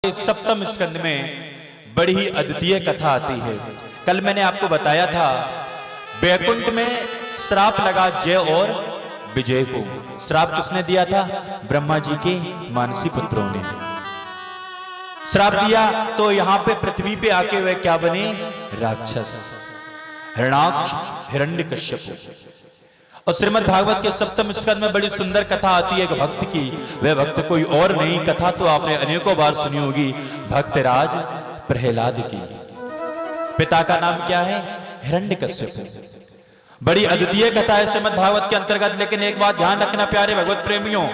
सप्तम स्कंद में बड़ी ही अद्वितीय कथा आती है। कल मैंने आपको बताया था बैकुंठ में श्राप लगा जय और विजय को। श्राप किसने दिया था? ब्रह्मा जी के मानसी पुत्रों ने श्राप दिया। तो यहां पे पृथ्वी पे आके वे क्या बने? राक्षस, हिरण्याक्ष, हिरण्यकश्यप। और श्रीमद् भागवत के सप्तम स्कंद में बड़ी सुंदर कथा आती है भक्त की। वह भक्त कोई और नहीं, कथा तो आपने अनेकों बार सुनी होगी, भक्तराज प्रहलाद की। पिता का नाम क्या है? हिरण्यकश्यप। बड़ी अद्वितीय कथा है श्रीमद् भागवत के अंतर्गत। लेकिन एक बात ध्यान रखना प्यारे भगवत प्रेमियों,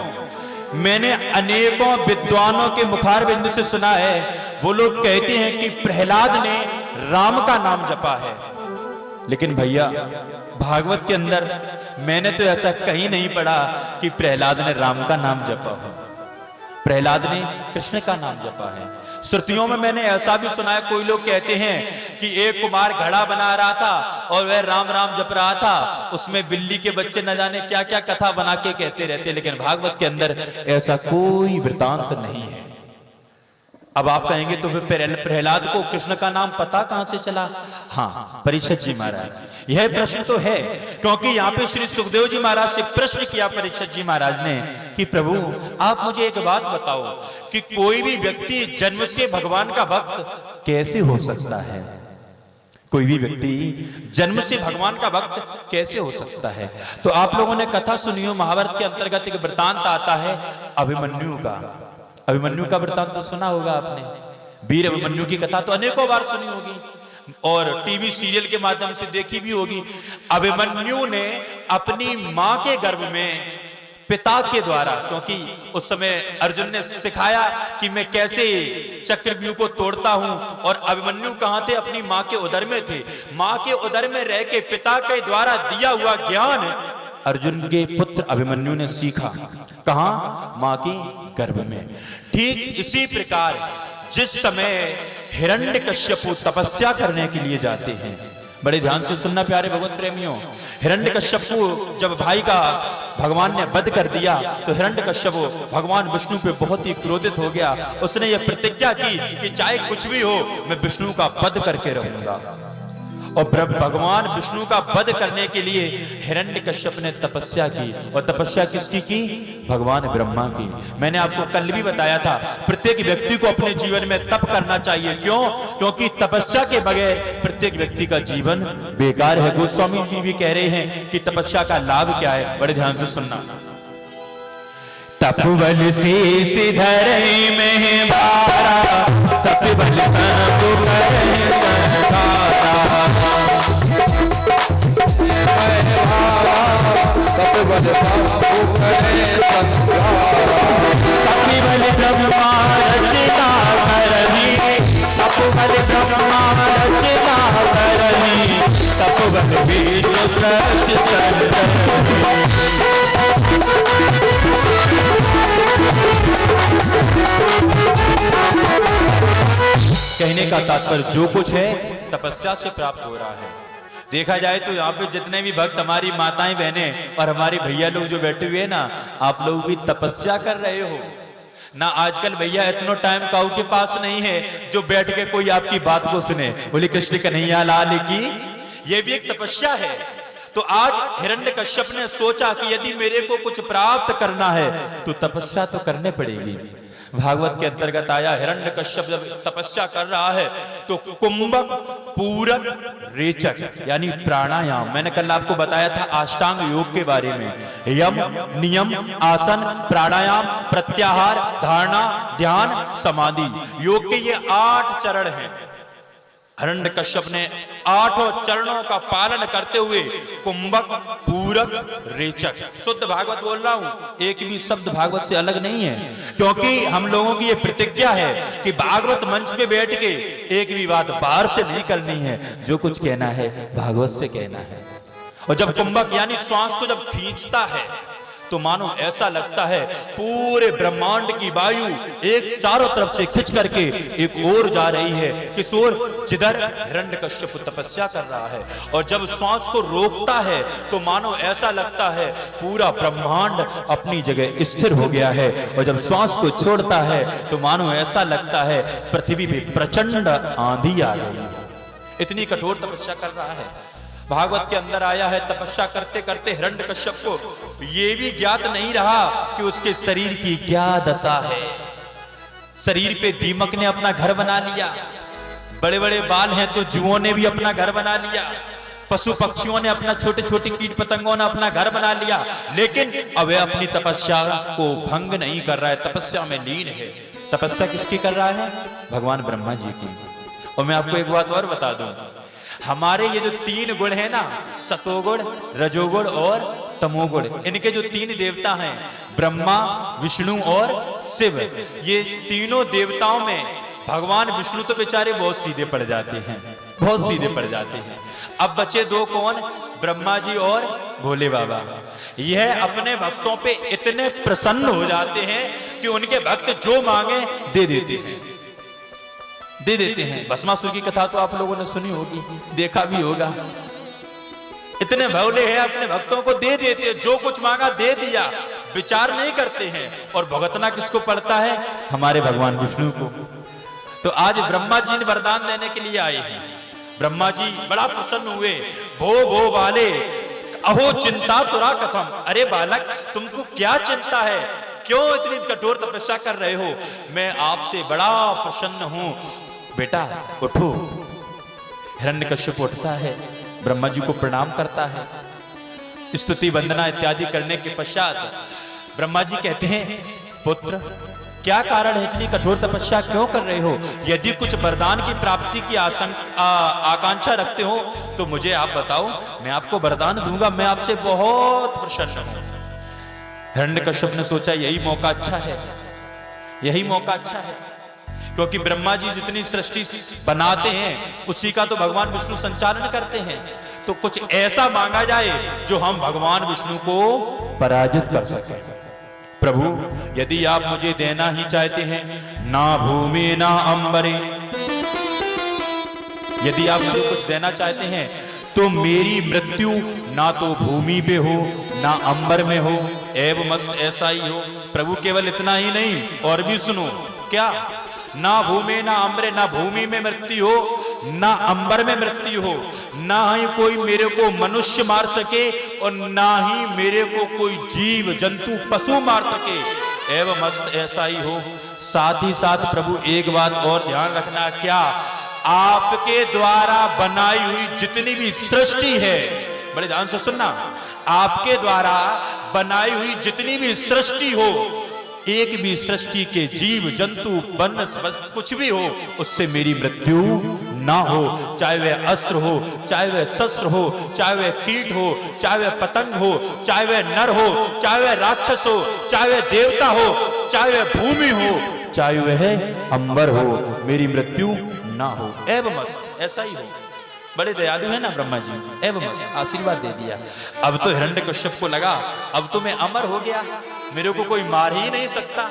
मैंने अनेकों विद्वानों के मुखार बिंदु से सुना है, वो लोग कहते हैं कि प्रहलाद ने राम का नाम जपा है। लेकिन भैया भागवत के अंदर मैंने तो ऐसा कहीं नहीं पढ़ा कि प्रहलाद ने राम का नाम जपा हो। प्रहलाद ने कृष्ण का नाम जपा है। श्रुतियों में मैंने ऐसा भी सुना है, कोई लोग कहते हैं कि एक कुमार घड़ा बना रहा था और वह राम राम जप रहा था, उसमें बिल्ली के बच्चे न जाने क्या क्या कथा बना के कहते रहते। लेकिन भागवत के अंदर ऐसा कोई वृतांत नहीं है। अब आप कहेंगे तो फिर प्रहलाद को कृष्ण का नाम पता कहां से चला? हाँ, परीक्षित जी महाराज, यह प्रश्न तो है, क्योंकि यहाँ पे श्री सुखदेव जी महाराज से प्रश्न किया परीक्षित जी महाराज ने कि प्रभु आप मुझे एक बात बताओ कि कोई भी व्यक्ति जन्म से भगवान का भक्त कैसे हो सकता है? कोई भी व्यक्ति जन्म से भगवान का भक्त कैसे हो सकता है? तो आप लोगों ने कथा सुनी हो, महाभारत के अंतर्गत एक वृतांत आता है अभिमन्यु का। अभिमन्यु का वृत्तांत तो सुना होगा आपने। वीर अभिमन्यु की कथा तो अनेकों बार सुनी होगी और टीवी सीरियल के माध्यम से देखी भी होगी। अभिमन्यु ने अपनी मां के गर्भ में पिता के द्वारा, क्योंकि उस समय अर्जुन ने सिखाया कि मैं कैसे चक्रव्यूह को तोड़ता हूं, और अभिमन्यु कहां थे? अपनी मां के उदर में थे। मां के उदर में रह के पिता के द्वारा दिया हुआ ज्ञान अर्जुन के पुत्र अभिमन्यु ने सीखा। कहां? मां के गर्भ में। ठीक इसी प्रकार जिस समय हिरण्यकश्यप तपस्या करने के लिए जाते हैं, बड़े ध्यान से सुनना प्यारे भगवत प्रेमियों, हिरण्यकश्यप को जब भाई का भगवान ने वध कर दिया तो हिरण्यकश्यप भगवान विष्णु पे बहुत ही क्रोधित हो गया। उसने यह प्रतिज्ञा की कि चाहे कुछ भी हो मैं विष्णु का वध करके रहूंगा। और भगवान विष्णु का वध करने के लिए हिरण्यकश्यप ने तपस्या की। और तपस्या किसकी की? भगवान ब्रह्मा की। मैंने आपको कल भी बताया था, प्रत्येक व्यक्ति को अपने जीवन में तप करना चाहिए। क्यों? क्योंकि तपस्या के बगैर प्रत्येक व्यक्ति का जीवन बेकार है। गोस्वामी जी भी कह रहे हैं कि तपस्या का लाभ क्या है, बड़े ध्यान से सुनना। तपबल से धरे में बारा, तपबल सब करे संघाता, तपबल सब करे संघाता, तपबल ब्रह्मा रचना करनी, तपबल ब्रह्मा रचना करनी, तपबल विष्णु सृष्टि करनी। कहने का तात्पर्य जो कुछ है तपस्या से प्राप्त हो रहा है। देखा जाए तो यहाँ पे जितने भी भक्त, हमारी माताएं बहनें और हमारे भैया लोग जो बैठे हुए हैं ना, आप लोग भी तपस्या कर रहे हो ना। आजकल भैया इतना टाइम काऊ के पास नहीं है जो बैठ के कोई आपकी बात को सुने। बोले कृष्ण कन्हैया लाल की, ये भी एक तपस्या है। तो आज हिरण्यकश्यप ने सोचा कि यदि मेरे को कुछ प्राप्त करना है तो तपस्या तो करने पड़ेगी। भागवत के अंतर्गत आया, हिरण्यकश्यप जब तपस्या कर रहा है तो कुंभक, पूरक, रेचक यानी प्राणायाम, मैंने कल आपको बताया था अष्टांग योग के बारे में। यम, नियम, आसन, प्राणायाम, प्रत्याहार, धारणा, ध्यान, समाधि, योग के ये 8 चरण हैं। हिरण्यकश्यप ने 8 चरणों का पालन करते हुए कुंभक, पूरक, रेचक, शुद्ध भागवत बोल रहा हूं, एक भी शब्द भागवत से अलग नहीं है। क्योंकि हम लोगों की ये प्रतिज्ञा है कि भागवत मंच पे बैठ के एक भी बात बाहर से नहीं करनी है, जो कुछ कहना है भागवत से कहना है। और जब कुंभक यानी श्वास को जब खींचता है तो मानो ऐसा लगता है पूरे ब्रह्मांड की वायु एक चारों तरफ से खिंच करके एक ओर जा रही है, किस ओर? जिधर हिरण्यकश्यप तपस्या कर रहा है। और जब श्वास को रोकता है तो मानो ऐसा लगता है पूरा ब्रह्मांड अपनी जगह स्थिर हो गया है, और जब श्वास को छोड़ता है तो मानो ऐसा लगता है पृथ्वी पे प्रचंड आंधी आ रही है। इतनी कठोर तपस्या कर रहा है। भागवत के अंदर आया है तपस्या करते करते हिरण्यकश्यप को ये भी ज्ञात नहीं रहा कि उसके शरीर की क्या दशा है। शरीर पे दीमक ने अपना घर बना लिया, बड़े बड़े बाल हैं तो जीवों ने भी अपना घर बना लिया, पशु पक्षियों ने अपना, छोटे छोटे कीट पतंगों ने अपना घर बना लिया, लेकिन अब वह अपनी तपस्या को भंग नहीं कर रहा है, तपस्या में लीन है। तपस्या किसकी कर रहा है? भगवान ब्रह्मा जी की। और मैं आपको एक बात और बता दूं, हमारे ये जो 3 गुण है ना, सतोगुण, रजोगुण और तमोगुण, इनके जो 3 देवता हैं, ब्रह्मा, विष्णु और शिव, ये तीनों देवताओं में भगवान विष्णु तो बेचारे बहुत सीधे पड़ जाते हैं, बहुत सीधे पड़ जाते हैं। अब बचे 2 कौन? ब्रह्मा जी और भोले बाबा। यह अपने भक्तों पे इतने प्रसन्न हो जाते हैं कि उनके भक्त जो मांगे दे देते हैं, दे देते हैं। भस्मासुर की कथा तो आप लोगों ने सुनी होगी, देखा भी होगा। इतने भोले हैं, अपने भक्तों को दे देते हैं, जो कुछ मांगा दे दिया, विचार नहीं करते हैं। और भुगतना किसको पड़ता है? हमारे भगवान विष्णु को। तो आज ब्रह्मा जी ने वरदान देने के लिए आए हैं। ब्रह्मा जी बड़ा प्रसन्न हुए। भो वाले अहो चिंता तुरा कथम, अरे बालक तुमको क्या चिंता है, क्यों इतनी कठोर तपस्या कर रहे हो? मैं आपसे बड़ा प्रसन्न हूं, बेटा उठो। हिरण्यकश्यप उठता है, ब्रह्मा जी को प्रणाम करता है, स्तुति वंदना इत्यादि करने के पश्चात ब्रह्मा जी कहते हैं, पुत्र क्या कारण है, इतनी कठोर तपस्या क्यों कर रहे हो? यदि कुछ वरदान की प्राप्ति की आकांक्षा रखते हो तो मुझे आप बताओ, मैं आपको वरदान दूंगा, मैं आपसे बहुत प्रसन्न हूं। हिरण्यकश्यप ने सोचा यही मौका अच्छा है, यही मौका अच्छा है, क्योंकि ब्रह्मा जी जितनी सृष्टि बनाते हैं उसी का तो भगवान विष्णु संचालन करते हैं। तो कुछ ऐसा मांगा जाए जो हम भगवान विष्णु को पराजित कर सकें। प्रभु यदि आप मुझे देना ही चाहते हैं, ना भूमि ना अंबरे, यदि आप मुझे कुछ देना चाहते हैं तो मेरी मृत्यु ना तो भूमि पे हो ना अंबर में हो, एवं मस्त ऐसा ही हो। प्रभु केवल इतना ही नहीं, और भी सुनो, क्या? ना भूमि ना अंबरे, ना भूमि में मृत्यु हो ना अंबर में मृत्यु हो, ना ही कोई मेरे को मनुष्य मार सके और ना ही मेरे को कोई जीव जंतु पशु मार सके, एवं मस्त ऐसा ही हो। साथ ही साथ प्रभु एक बात और ध्यान रखना, क्या? आपके द्वारा बनाई हुई जितनी भी सृष्टि है, बड़े ध्यान से सुनना, आपके द्वारा बनाई हुई जितनी भी सृष्टि हो, एक भी सृष्टि के जीव जंतु वन कुछ भी हो, उससे मेरी मृत्यु ना हो, चाहे वह अस्त्र हो, चाहे वह शस्त्र हो, चाहे वह कीट हो, चाहे वह पतंग हो, चाहे वह नर हो, चाहे वह राक्षस हो, चाहे वह देवता हो, चाहे वह भूमि हो, चाहे वह अंबर हो, मेरी मृत्यु ना हो। एवं मस्त ऐसा ही हो। बड़े दयालु है ना ब्रह्मा जी, एवं मस्त आशीर्वाद दे दिया। अब तो हिरण्यकश्यप को लगा अब तो मैं अमर हो गया, मेरे को कोई मार ही नहीं सकता।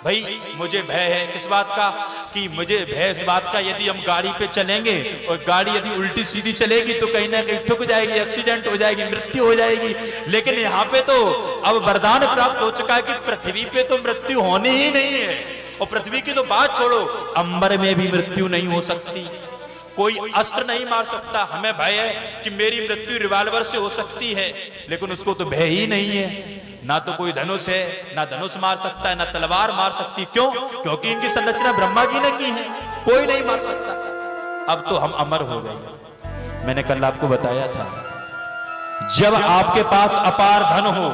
भाई मुझे भय है किस बात का? कि मुझे भय इस बात का, यदि हम गाड़ी पे चलेंगे और गाड़ी यदि उल्टी सीधी चलेगी तो कहीं ना कहीं ठुक जाएगी, एक्सीडेंट हो जाएगी, मृत्यु हो जाएगी। लेकिन यहाँ पे तो अब वरदान प्राप्त हो चुका है कि पृथ्वी पे तो मृत्यु होनी ही नहीं है। और पृथ्वी की तो बात छोड़ो, अंबर में भी मृत्यु नहीं हो सकती, कोई अस्त्र नहीं मार सकता। हमें भय है कि मेरी मृत्यु रिवाल्वर से हो सकती है, लेकिन उसको तो भय ही नहीं है। ना तो कोई धनुष है, ना धनुष मार सकता है, ना तलवार मार सकती। क्यों? क्योंकि इनकी संरचना ब्रह्मा जी ने की है, कोई नहीं मार सकता। अब तो हम अमर हो गए। मैंने कल आपको बताया था, जब आपके पास अपार धन हो,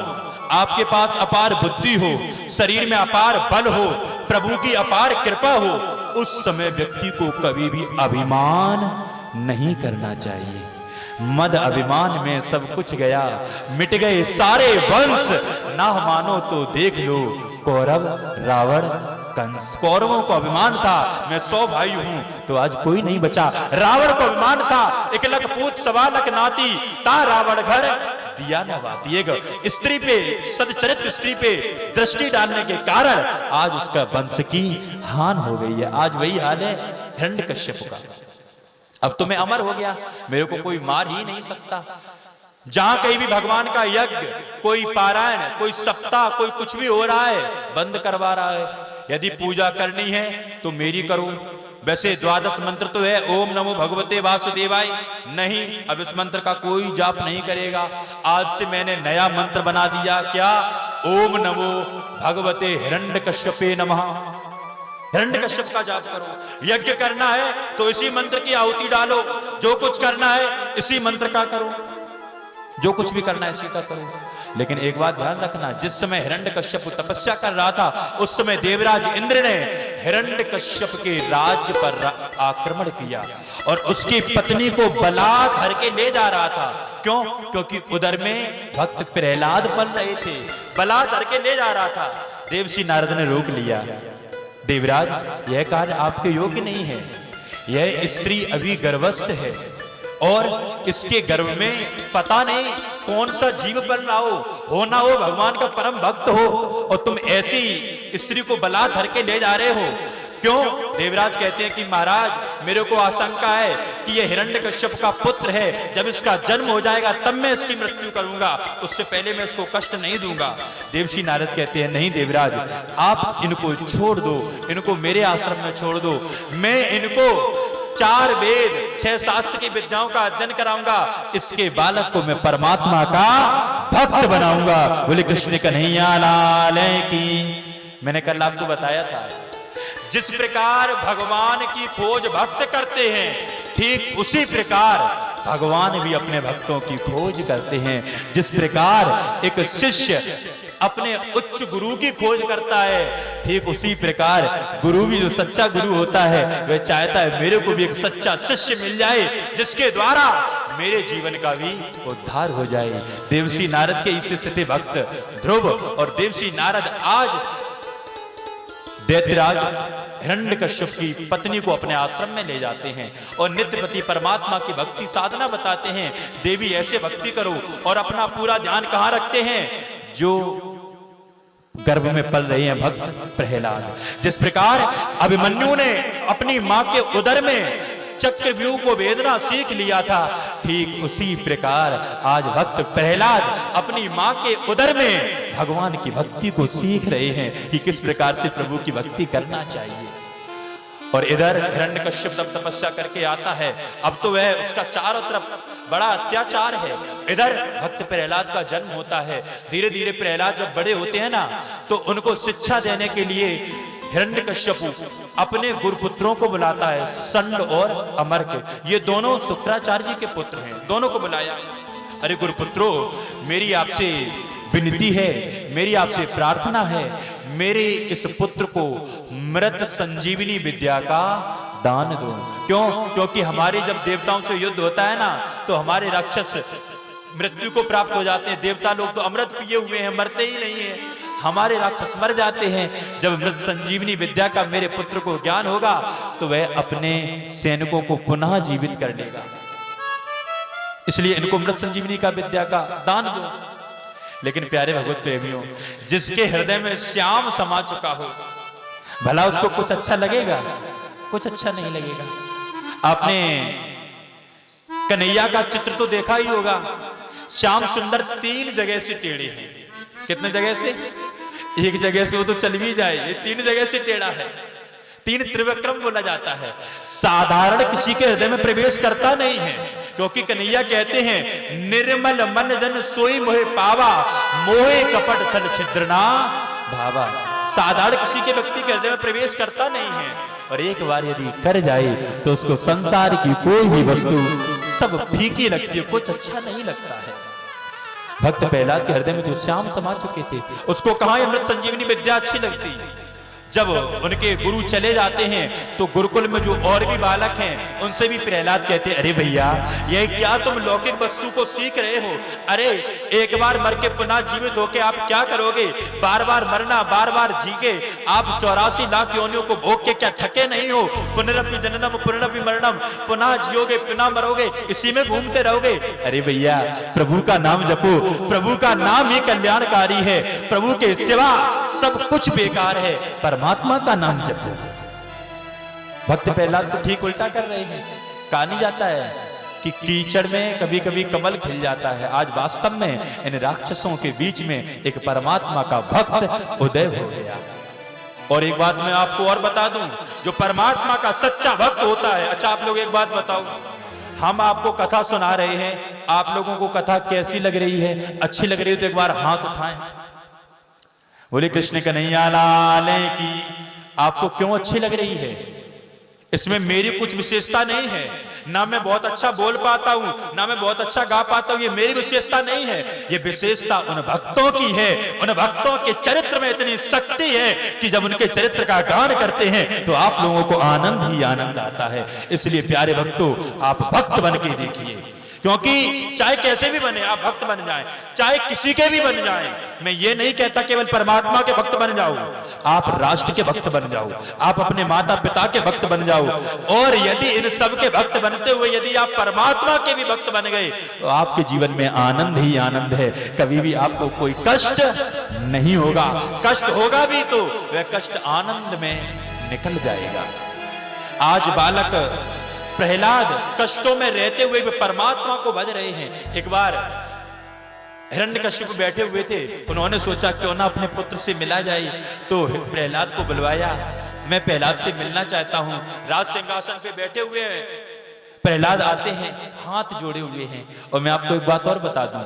आपके पास अपार बुद्धि हो, शरीर में अपार बल हो, प्रभु की अपार कृपा हो, उस समय व्यक्ति को कभी भी अभिमान नहीं करना चाहिए। मद अभिमान में सब कुछ गया, मिट गए सारे वंश, ना मानो तो देख लो कौरव रावण कंस। कौरवों को अभिमान था मैं 100 भाई हूं, तो आज कोई नहीं बचा। रावण को अभिमान था 1 लख पूत 1.25 लाख नाती, ता रावण घर दिया न बाती। एक स्त्री पे, सदचरित्र स्त्री पे दृष्टि डालने के कारण आज उसका वंश की हान हो गई है। आज वही हाल है हिरण्यकश्यप का। अब तो मैं अमर हो गया, मेरे को कोई मार ही नहीं सकता। जहां कहीं भी भगवान का यज्ञ, कोई पारायण, कोई सप्ताह, कोई कुछ भी हो रहा है, बंद करवा रहा है। यदि पूजा करनी है तो मेरी करो। वैसे द्वादश मंत्र तो है, ओम नमो भगवते वासुदेवाय, नहीं, अब इस मंत्र का कोई जाप नहीं करेगा। आज से मैंने नया मंत्र बना दिया, क्या? ओम नमो भगवते हिरण्यकश्यपे नमः। हिरण्यकश्यप का जाप करो। यज्ञ करना है तो इसी मंत्र की आहुति डालो। जो कुछ करना है इसी मंत्र का करो। जो कुछ भी करना है इसी का करो। लेकिन एक बात ध्यान रखना, जिस समय हिरण्यकश्यप तपस्या कर रहा था उस समय देवराज इंद्र ने हिरण्यकश्यप के राज्य पर आक्रमण किया और उसकी पत्नी को बलात् धर के ले जा रहा था। क्यों? क्योंकि उधर में भक्त प्रहलाद पल रहे थे, बलात् धर के ले जा रहा था। देवसी नारद ने रोक लिया, देवराज यह कार्य आपके योग्य नहीं है। यह स्त्री अभी गर्भस्थ है और इसके गर्भ में पता नहीं कौन सा जीव बन रहा हो ना हो भगवान का परम भक्त हो, और तुम ऐसी स्त्री को बलात् धर के ले जा रहे हो। क्यों? देवराज कहते हैं कि महाराज, मेरे को आशंका है कि यह हिरण्यकश्यप का पुत्र है। जब इसका जन्म हो जाएगा तब मैं इसकी मृत्यु करूंगा, उससे पहले मैं इसको कष्ट नहीं दूंगा। देवशी नारद कहते हैं, नहीं देवराज, आप इनको छोड़ दो, इनको मेरे आश्रम में छोड़ दो। मैं इनको 4 वेद 6 शास्त्र की विद्याओं का अध्ययन कराऊंगा। इसके बालक को मैं परमात्मा का भक्त बनाऊंगा। बोले कृष्ण कन्हैया लाल की। मैंने कल आपको बताया था, जिस प्रकार भगवान की खोज भक्त करते हैं, ठीक उसी प्रकार भगवान भी अपने भक्तों की खोज करते हैं। जिस प्रकार एक शिष्य अपने उच्च गुरु की खोज करता है, ठीक उसी प्रकार गुरु भी जो सच्चा गुरु होता है वह चाहता है मेरे को भी एक सच्चा शिष्य मिल जाए जिसके द्वारा मेरे जीवन का भी उद्धार हो जाए। देवसी नारद के इस स्थिति भक्त ध्रुव और देवसी नारद आज दैत्यराज हिरण्यकश्यप की पत्नी को अपने आश्रम में ले जाते हैं और नित्यपति परमात्मा की भक्ति साधना बताते हैं। देवी ऐसे भक्ति करो, और अपना पूरा ध्यान कहां रखते हैं? जो गर्भ में पल रहे हैं भक्त प्रहलाद। जिस प्रकार अभिमन्यु ने अपनी मां के उदर में चक्रव्यूह को वेदना सीख लिया था, ठीक उसी प्रकार आज भक्त प्रहलाद अपनी मां के उदर में भगवान की भक्ति को सीख रहे हैं कि किस प्रकार से प्रभु की भक्ति करना चाहिए। और इधर हिरण्यकश्यप जब तपस्या करके आता है, अब तो वह उसका चारों तरफ बड़ा अत्याचार है। इधर भक्त प्रहलाद का जन्म होता है। धीरे धीरे प्रहलाद जब बड़े होते हैं ना, तो उनको शिक्षा देने के लिए हिरण्यकश्यप अपने गुरुपुत्रों को बुलाता है, संड और अमर्क। ये दोनों शुक्राचार्य जी के पुत्र हैं। दोनों को बुलाया, अरे गुरुपुत्रों, मेरी आपसे विनती है, मेरी आपसे प्रार्थना है, मेरे इस पुत्र को मृत संजीवनी विद्या का दान दो। क्यों? क्योंकि हमारे जब देवताओं से युद्ध होता है ना, तो हमारे राक्षस मृत्यु को प्राप्त हो जाते हैं। देवता लोग तो अमृत पिए हुए हैं, मरते ही नहीं है। हमारे राक्षस मर जाते हैं। जब मृत संजीवनी विद्या का मेरे पुत्र को ज्ञान होगा तो वह अपने सैनिकों को पुनः जीवित कर लेगा। इसलिए इनको मृत संजीवनी का विद्या का दान दो। लेकिन प्यारे भगवत प्रेमियों, जिसके हृदय में श्याम समा चुका हो, भला उसको कुछ अच्छा लगेगा? कुछ अच्छा नहीं लगेगा। आपने कन्हैया का चित्र तो देखा ही होगा। श्याम सुंदर 3 जगह से टेढ़े हैं। कितने जगह से? एक जगह से वो तो चल भी जाए, ये 3 जगह से टेढ़ा है। 3 त्रिविक्रम बोला जाता है। साधारण किसी के हृदय में प्रवेश करता नहीं है, क्योंकि कन्हैया कहते हैं निर्मल मन जन सोई मोहे पावा, मोहे कपट छल छिद्रना भावा। साधारण किसी के व्यक्ति के हृदय में प्रवेश करता नहीं है, और एक बार यदि कर जाए तो उसको संसार की कोई भी वस्तु सब फीकी लगती है, कुछ अच्छा नहीं लगता है। भक्त प्रहलाद के हृदय में जो श्याम समा चुके थे, उसको कहां अमृत संजीवनी विद्या अच्छी लगती। जब उनके गुरु चले जाते हैं तो गुरुकुल में जो और भी बालक हैं उनसे भी प्रहलाद कहते हैं, अरे भैया ये क्या तुम लौकिक वस्तु को सीख रहे हो? अरे एक बार मर के पुनः जीवित होके आप क्या करोगे? बार बार मरना, बार बार जी के आप 84 लाख योनियों को भोग के क्या थके नहीं हो? पुनरपि जननम पुनरपि मरणम, पुनः जियोगे पुनः मरोगे, इसी में घूमते रहोगे। अरे भैया, प्रभु का नाम जपो, प्रभु का नाम ही कल्याणकारी है, प्रभु के सिवा सब कुछ बेकार है, परमात्मा का नाम जपो। भक्त प्रहलाद तो ठीक उल्टा कर रहे हैं। कहा नहीं जाता है कि कीचड़ में कभी कभी कमल खिल जाता है। आज वास्तव में इन राक्षसों के बीच में एक परमात्मा का भक्त उदय हो गया। और एक बात मैं आपको और बता दूं, जो परमात्मा का सच्चा भक्त होता है। अच्छा, आप लोग एक बात बताओ, हम आपको कथा सुना रहे हैं, आप लोगों को कथा कैसी लग रही है? अच्छी लग रही है तो एक बार हाथ उठाएं, बोले कृष्ण कन्हैया लाल की। आपको क्यों अच्छी लग रही है? इसमें मेरी कुछ विशेषता नहीं है, ना मैं बहुत अच्छा बोल पाता हूं, ना मैं बहुत अच्छा गा पाता हूं, ये मेरी विशेषता नहीं है। ये विशेषता उन भक्तों की है। उन भक्तों के चरित्र में इतनी शक्ति है कि जब उनके चरित्र का गान करते हैं तो आप लोगों को आनंद ही आनंद आता है। इसलिए प्यारे भक्तों, आप भक्त बन के देखिए, क्योंकि चाहे कैसे भी बने आप भक्त बन जाएं, चाहे किसी के भी बन जाएं। मैं ये नहीं कहता केवल परमात्मा के भक्त बन जाओ, आप राष्ट्र के भक्त बन जाओ, आप अपने माता पिता के भक्त बन जाओ। और यदि इन सब के भक्त बनते हुए यदि आप परमात्मा के भी भक्त बन गए तो आपके जीवन में आनंद ही आनंद है। कभी भी आपको कोई कष्ट नहीं होगा, कष्ट होगा भी तो वह कष्ट आनंद में निकल जाएगा। आज बालक प्रहलाद कष्टों में रहते हुए वे परमात्मा को भज रहे हैं। एक बार हिरण्यकश्यप बैठे हुए थे, उन्होंने सोचा क्यों ना अपने पुत्र से मिला जाए, तो प्रहलाद को बुलवाया। मैं प्रहलाद से मिलना चाहता हूं। राज सिंहासन पे बैठे हुए हैं प्रहलाद, आते हैं, हाथ जोड़े हुए हैं। और मैं आपको एक बात और बता दूं,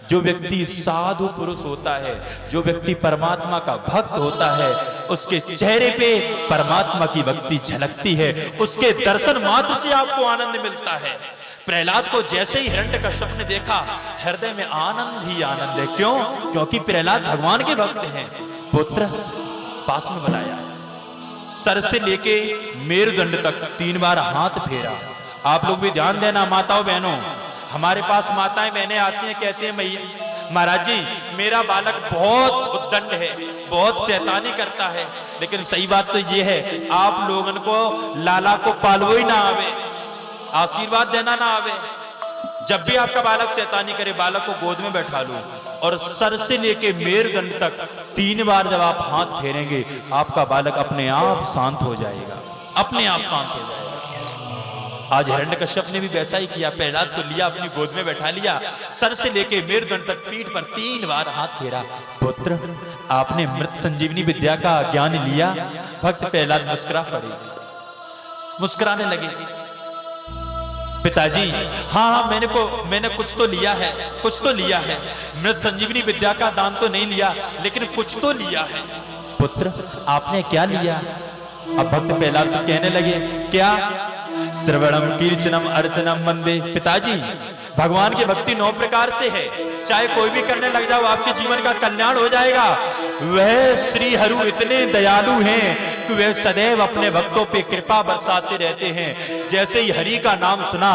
जो व्यक्ति साधु पुरुष होता है, जो व्यक्ति परमात्मा का भक्त होता है, उसके चेहरे पे परमात्मा की भक्ति झलकती है, उसके दर्शन मात्र से आपको आनंद मिलता है। प्रहलाद को जैसे ही हिरण्यकश्यप ने देखा, हृदय में आनंद ही आनंद है। क्यों? क्योंकि प्रहलाद भगवान के भक्त हैं। पुत्र पास में बुलाया, सर से लेके मेरुदंड तक 3 बार हाथ फेरा। आप लोग भी ध्यान देना माताओं बहनों, हमारे पास माताएं बहनें आती हैं, कहती हैं भैया महाराज जी मेरा बालक बहुत उद्दंड है, बहुत शैतानी करता है। लेकिन सही बात तो ये है, आप लोगन को लाला को पालवो ही ना आवे, आशीर्वाद देना ना आवे। जब भी आपका बालक शैतानी करे, बालक को गोद में बैठा लो और सर से लेके मेरुदंड तक 3 बार जब आप हाथ फेरेंगे, आपका बालक अपने आप शांत हो जाएगा, अपने आप शांत हो जाएगा। आज हिरण्यकश्यप ने भी वैसा ही किया, प्रहलाद को लिया, अपनी गोद में बैठा लिया, सर से लेके मेरुदंड तक पीठ पर 3 बार हाथ फेरा। पुत्र आपने मृत संजीवनी विद्या का ज्ञान लिया? भक्त प्रहलाद मुस्कुरा पड़े, मुस्कुराने लगे। पिताजी हाँ मैंने कुछ तो लिया है, कुछ तो लिया है। मृत संजीवनी विद्या का दान तो नहीं लिया, लेकिन कुछ तो लिया है। पुत्र आपने क्या लिया? अब भक्त प्रहलाद तो कहने लगे, क्या? श्रवणम कीर्तनम अर्चनम वंदे। पिताजी भगवान की भक्ति 9 प्रकार से है, चाहे कोई भी करने लग जाओ आपके जीवन का कल्याण हो जाएगा। वह श्री हरु इतने दयालु हैं कि वह सदैव अपने भक्तों पे कृपा बरसाते रहते हैं। जैसे ही हरि का नाम सुना,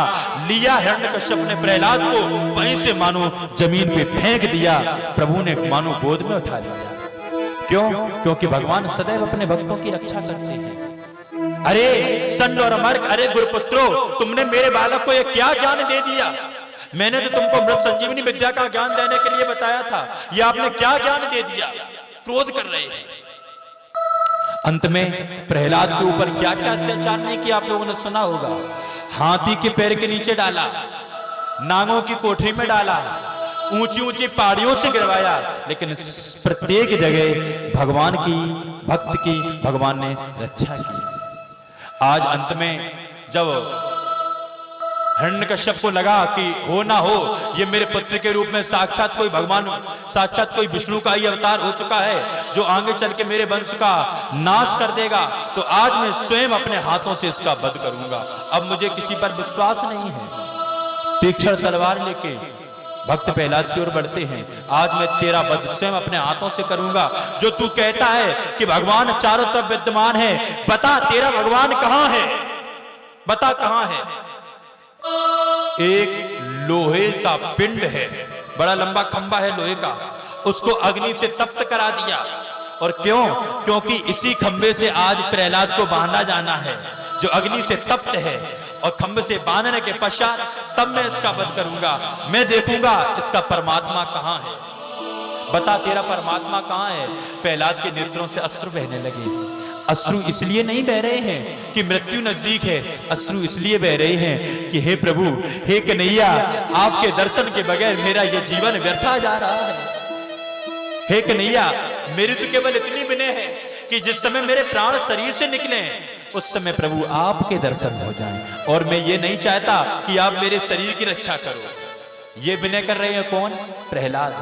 लिया हिरण्यकश्यप ने प्रहलाद को, वहीं से मानो जमीन पे फेंक दिया, प्रभु ने मानो गोद में उठा लिया। क्यों? क्योंकि भगवान सदैव अपने भक्तों की रक्षा करते हैं। अरे संड और मर्ग, अरे गुरुपुत्रो, तुमने मेरे बालक को ये क्या ज्ञान दे दिया? मैंने तो तुमको मृत संजीवनी विद्या का ज्ञान देने के लिए बताया था, ये आपने क्या ज्ञान दे दिया? क्रोध कर रहे हैं। अंत में प्रहलाद के ऊपर क्या क्या अत्याचार नहीं किया आप लोगों ने सुना होगा। हाथी के पैर के नीचे डाला, नागों की कोठरी में डाला, ऊंची ऊंची पहाड़ियों से गिरवाया, लेकिन प्रत्येक जगह भगवान की, भक्त की भगवान ने रक्षा की। आज अंत में जब हिरण्यकश्यप को लगा कि हो ना हो ये मेरे पुत्र के रूप में साक्षात कोई भगवान, साक्षात कोई विष्णु का ही अवतार हो चुका है, जो आगे चल के मेरे वंश का नाश कर देगा, तो आज मैं स्वयं अपने हाथों से इसका वध करूंगा। अब मुझे किसी पर विश्वास नहीं है। तीक्ष्ण तलवार लेके भक्त प्रहलाद की ओर बढ़ते हैं। आज मैं तेरा वध स्वयं अपने हाथों से करूंगा। जो तू कहता है कि भगवान चारों तरफ विद्यमान है, बता तेरा भगवान कहां है, बता कहां है? एक लोहे का पिंड है, बड़ा लंबा खंबा है लोहे का, उसको अग्नि से तप्त करा दिया। और क्यों? क्योंकि इसी खंबे से आज प्रहलाद को बांधा जाना है, जो अग्नि से तप्त है। और खंभ से बांधने के पश्चात तब मैं इसका वध करूंगा। मैं देखूंगा इसका परमात्मा कहां है। बता तेरा परमात्मा कहां है। प्रहलाद के नेत्रों से अश्रु बहने लगे। अश्रु इसलिए नहीं बह रहे हैं कि मृत्यु नजदीक है, अश्रु इसलिए बह रहे हैं कि हे प्रभु, हे कन्हैया, आपके दर्शन के बगैर मेरा ये जीवन व्यर्था जा रहा है। हे कन्हैया, मेरी तो केवल इतनी विनय है कि जिस समय मेरे प्राण शरीर से निकले उस समय प्रभु आपके दर्शन हो जाएं, और मैं ये नहीं चाहता कि आप मेरे शरीर की रक्षा करो। ये विनय कर रहे हैं कौन? प्रहलाद।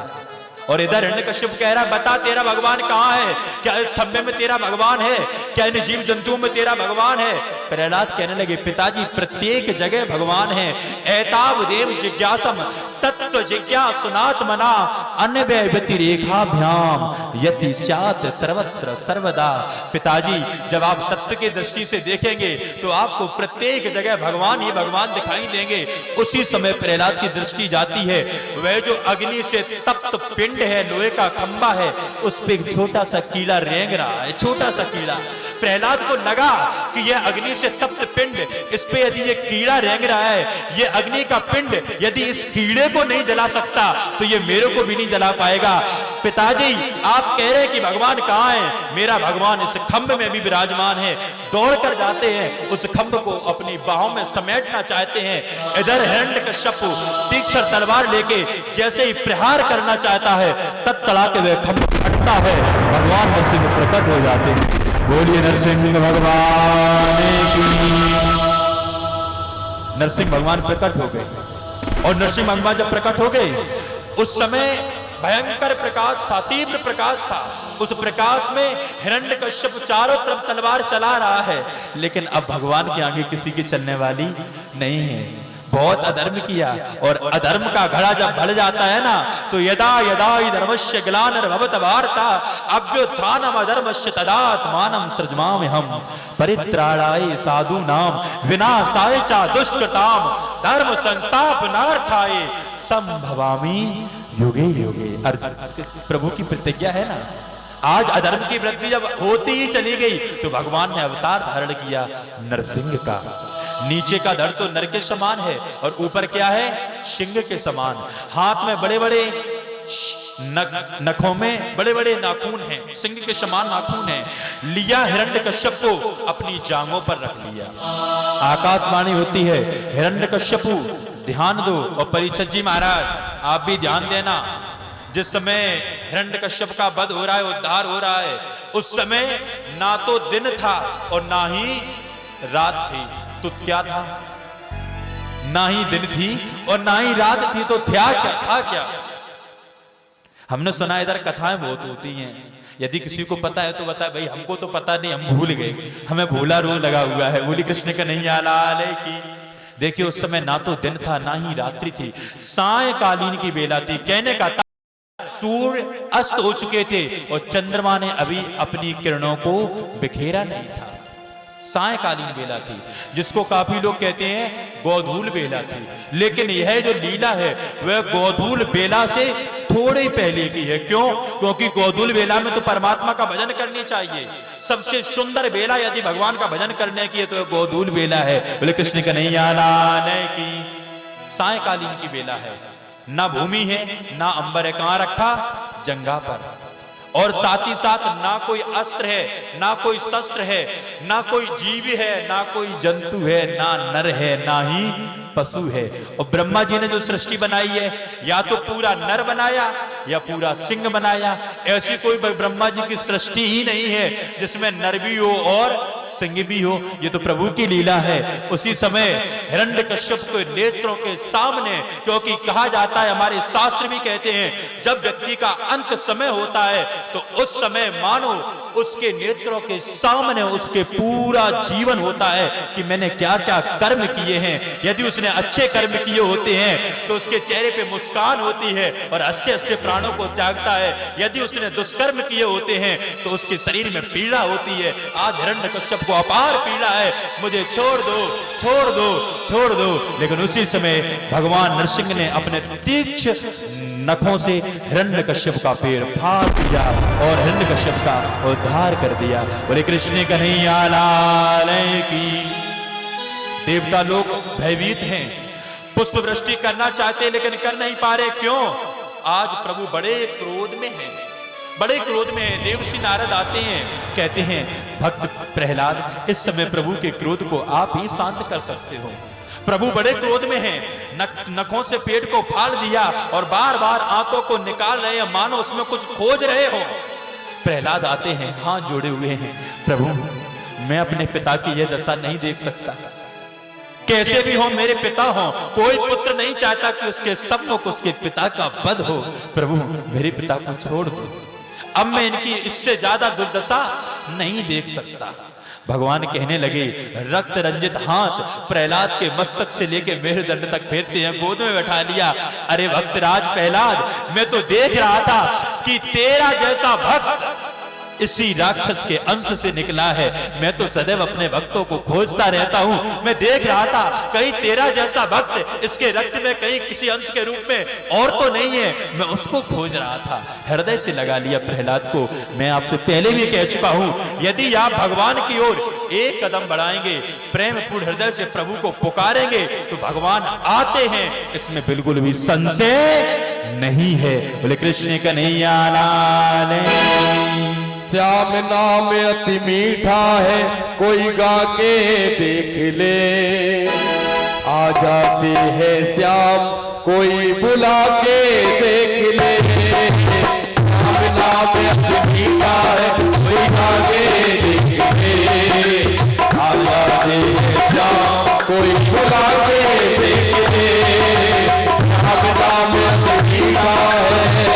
और इधर हिरण्यकश्यप कह रहा, बता तेरा भगवान कहां है? क्या इस खंबे में तेरा भगवान है? क्या इन जीव जंतुओं में तेरा भगवान है? प्रहलाद कहने लगे, पिताजी प्रत्येक जगह भगवान है। एताव देव जिज्ञासम तत्व जिज्ञासुनात् मना अन्य व्यतिरेखाभ्याम यति स्यात् सर्वत्र सर्वदा। पिताजी, जब आप तत्व की दृष्टि से देखेंगे तो आपको प्रत्येक जगह भगवान ही भगवान दिखाई देंगे। उसी समय प्रहलाद की दृष्टि जाती है, वह जो अग्नि से तप्त पिंड है, लोहे का खंबा है, उस पे एक छोटा सा कीड़ा रेंग रहा है, छोटा सा कीड़ा। प्रहलाद को लगा कि यह अग्नि से तप्त पिंड, इस पे यदि ये कीड़ा रेंग रहा है, ये अग्नि का पिंड यदि इस कीड़े को नहीं जला सकता तो ये मेरे को भी नहीं जला पाएगा। पिताजी, आप कह रहे हैं कि भगवान कहां है? मेरा भगवान इस खंभ में भी विराजमान है। दौड़ कर जाते हैं, उस खंभ को अपनी बाहों में समेटना चाहते हैं। इधर हिरण्यकश्यप तीक्ष्ण तलवार लेके जैसे ही प्रहार करना चाहता है, तत्तड़ा के वह खंभ फटता है, भगवान नरसिंह प्रकट हो जाते हैं। बोलिए नरसिंह भगवान की। नरसिंह भगवान प्रकट हो गए, और नरसिंह भगवान जब प्रकट हो गए उस समय भयंकर प्रकाश था, तीव्र प्रकाश था। उस प्रकाश में हिरण्यकश्यप चारों तरफ तलवार चला रहा है, लेकिन अब भगवान के आगे किसी की चलने वाली नहीं है। बहुत अधर्म किया, और अधर्म का घड़ा जब भर जाता है ना, तो यदा यदा धर्मस्य ग्लानिर्भवत भारता अभ्युत्थानम् अधर्मस्य तदात्मानं सृजाम्यहम् परित्राणाय साधूनां विनाशाय च दुष्कृताम् धर्म संस्थापनार्थाय संभवामि युगे युगे। प्रभु की प्रतिज्ञा है ना, आज अधर्म की वृद्धि जब होती ही चली गई तो भगवान ने अवतार धारण किया नरसिंह का। नीचे का धड़ तो नर के समान है, और ऊपर क्या है? सिंह के समान। हाथ में बड़े बड़े नखों में बड़े बड़े नाखून हैं, सिंह के समान नाखून हैं। लिया हिरण्यकश्यप को अपनी जांघों पर रख लिया। आकाशवाणी होती है, हिरण्यकश्यपु ध्यान दो। और परीक्षित जी महाराज, आप भी ध्यान देना। जिस समय हिरण्यकश्यप का वध हो रहा है, उद्धार हो रहा है, उस समय ना तो दिन था और ना ही रात थी, तो क्या था? ना ही दिन थी और ना ही रात थी, तो था क्या? हमने सुना इधर कथाएं बहुत होती हैं, यदि किसी को पता है तो बताए। भाई हमको तो पता नहीं, हम भूल गए, हमें भूला रू लगा हुआ है। बोली कृष्ण का नहीं आला की। देखिए, उस समय ना तो दिन था ना ही रात्रि थी, सायकालीन की बेला थी। कहने का सूर्य अस्त हो चुके थे और चंद्रमा ने अभी अपनी किरणों को बिखेरा नहीं था। सायकालीन बेला थी, जिसको काफी लोग कहते हैं गोधूल बेला थी। लेकिन यह जो लीला है वह गोधूल बेला से थोड़ी पहले की है। क्यों? क्योंकि गोधूल बेला में तो परमात्मा का भजन करनी चाहिए। सबसे सुंदर बेला यदि भगवान का भजन करने की है तो गोधूल बेला है। बोले कृष्ण का नहीं आना की। सायकालीन की बेला है, ना भूमि है ना अंबर है। कहां रखा? जंगा पर। और साथ ही साथ ना कोई अस्त्र है, ना कोई शस्त्र है, ना कोई जीव है, ना कोई जंतु है, ना नर है, ना ही पशु है। और ब्रह्मा जी ने जो सृष्टि बनाई है, या तो पूरा नर बनाया या पूरा सिंह बनाया। ऐसी कोई ब्रह्मा जी की सृष्टि ही नहीं है जिसमें नर भी हो और सिंह भी हो। ये तो प्रभु की लीला है। उसी समय हिरण्यकश्यप के नेत्रों के सामने, क्योंकि कहा जाता है, हमारे शास्त्र भी कहते हैं, जब व्यक्ति का अंत समय होता है तो उस समय मानो उसके नेत्रों के सामने उसके पूरा जीवन होता है कि मैंने क्या क्या कर्म किए हैं। यदि उसने अच्छे कर्म किए होते हैं तो उसके चेहरे पे मुस्कान होती है और हंसते हंसते प्राणों को त्यागता है। यदि उसने दुष्कर्म किए होते हैं तो उसके शरीर में पीड़ा होती है। आज हिरण्यकश्यप को अपार पीड़ा है, मुझे छोड़ दो, छोड़ दो, छोड़ दो। लेकिन उसी समय भगवान नरसिंह ने अपने तीक्ष्ण नखों से हिरण्यकश्यप का पैर फाड़ दिया और हिरण्यकश्यप का उद्धार कर दिया। बोले कृष्ण कन्हैया लाल की। देवता लोग भयभीत हैं, पुष्प वृष्टि करना चाहते हैं लेकिन कर नहीं पा रहे। क्यों? आज प्रभु बड़े क्रोध में हैं, बड़े क्रोध में हैं। देवर्षि नारद आते हैं, कहते हैं भक्त प्रहलाद, इस समय प्रभु के क्रोध को आप ही शांत कर सकते हो। प्रभु बड़े क्रोध में हैं, नखों से पेट को फाड़ दिया और बार बार आंतों को निकाल रहे हैं, मानो उसमें कुछ खोज रहे हो। प्रहलाद आते हैं, हाथ जोड़े हुए हैं, प्रभु मैं अपने पिता की यह दशा नहीं देख सकता। कैसे भी हो मेरे पिता हो, कोई पुत्र नहीं चाहता कि उसके सम्मुख उसके पिता का वध हो। प्रभु मेरे पिता को छोड़ दो, अब मैं इनकी इससे ज्यादा दुर्दशा नहीं देख सकता। भगवान कहने लगे, रक्त रंजित हाथ प्रहलाद के मस्तक से लेके मेरुदंड तक फेरते हैं, गोद में बैठा लिया। अरे भक्तराज प्रहलाद, मैं तो देख रहा था कि तेरा जैसा भक्त इसी राक्षस के अंश से निकला है। मैं तो सदैव अपने भक्तों को खोजता रहता हूं। मैं देख रहा था कहीं तेरा जैसा भक्त इसके रक्त में कहीं किसी अंश के रूप में और तो नहीं है, मैं उसको खोज रहा था। हृदय से लगा लिया प्रहलाद को। मैं आपसे पहले भी कह चुका हूं, यदि आप भगवान की ओर एक कदम बढ़ाएंगे, प्रेम पूर्ण हृदय से प्रभु को पुकारेंगे तो भगवान आते हैं, इसमें बिल्कुल भी संशय नहीं है। बोले कृष्ण कन्हैया लाल। श्याम नाम अति मीठा है, कोई गा के देख ले। आ जाते हैं श्याम, कोई बुला के देख ले। श्याम नाम अति मीठा है, कोई गा के देख ले। आ जाते हैं श्याम, कोई बुला के देख ले। श्याम नाम अति मीठा है।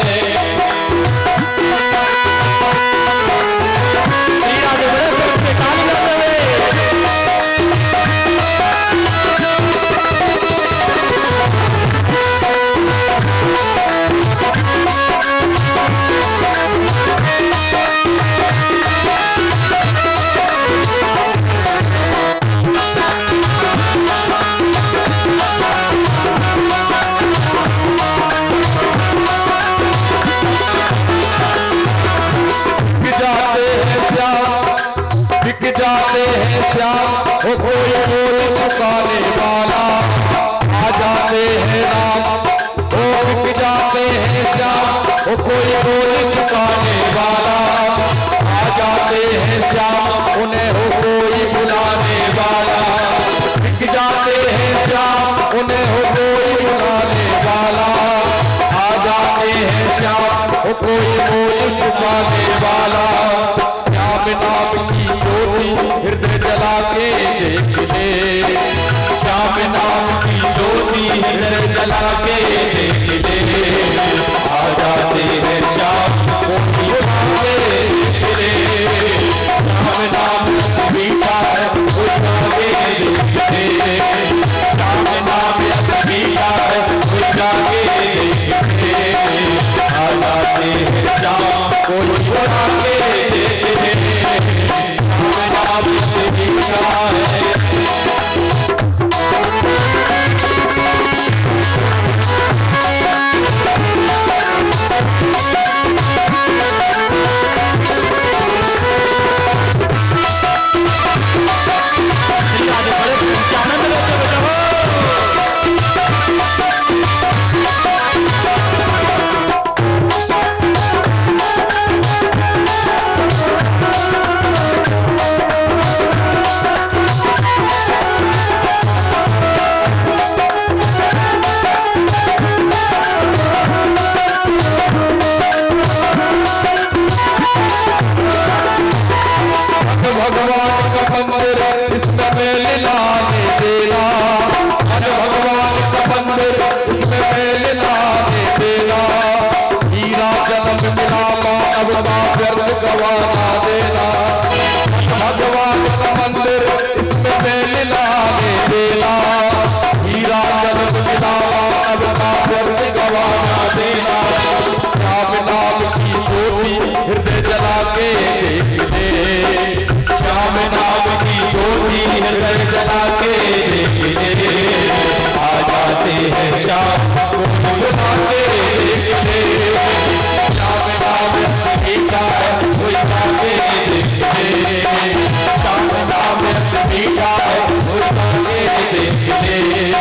देख ले,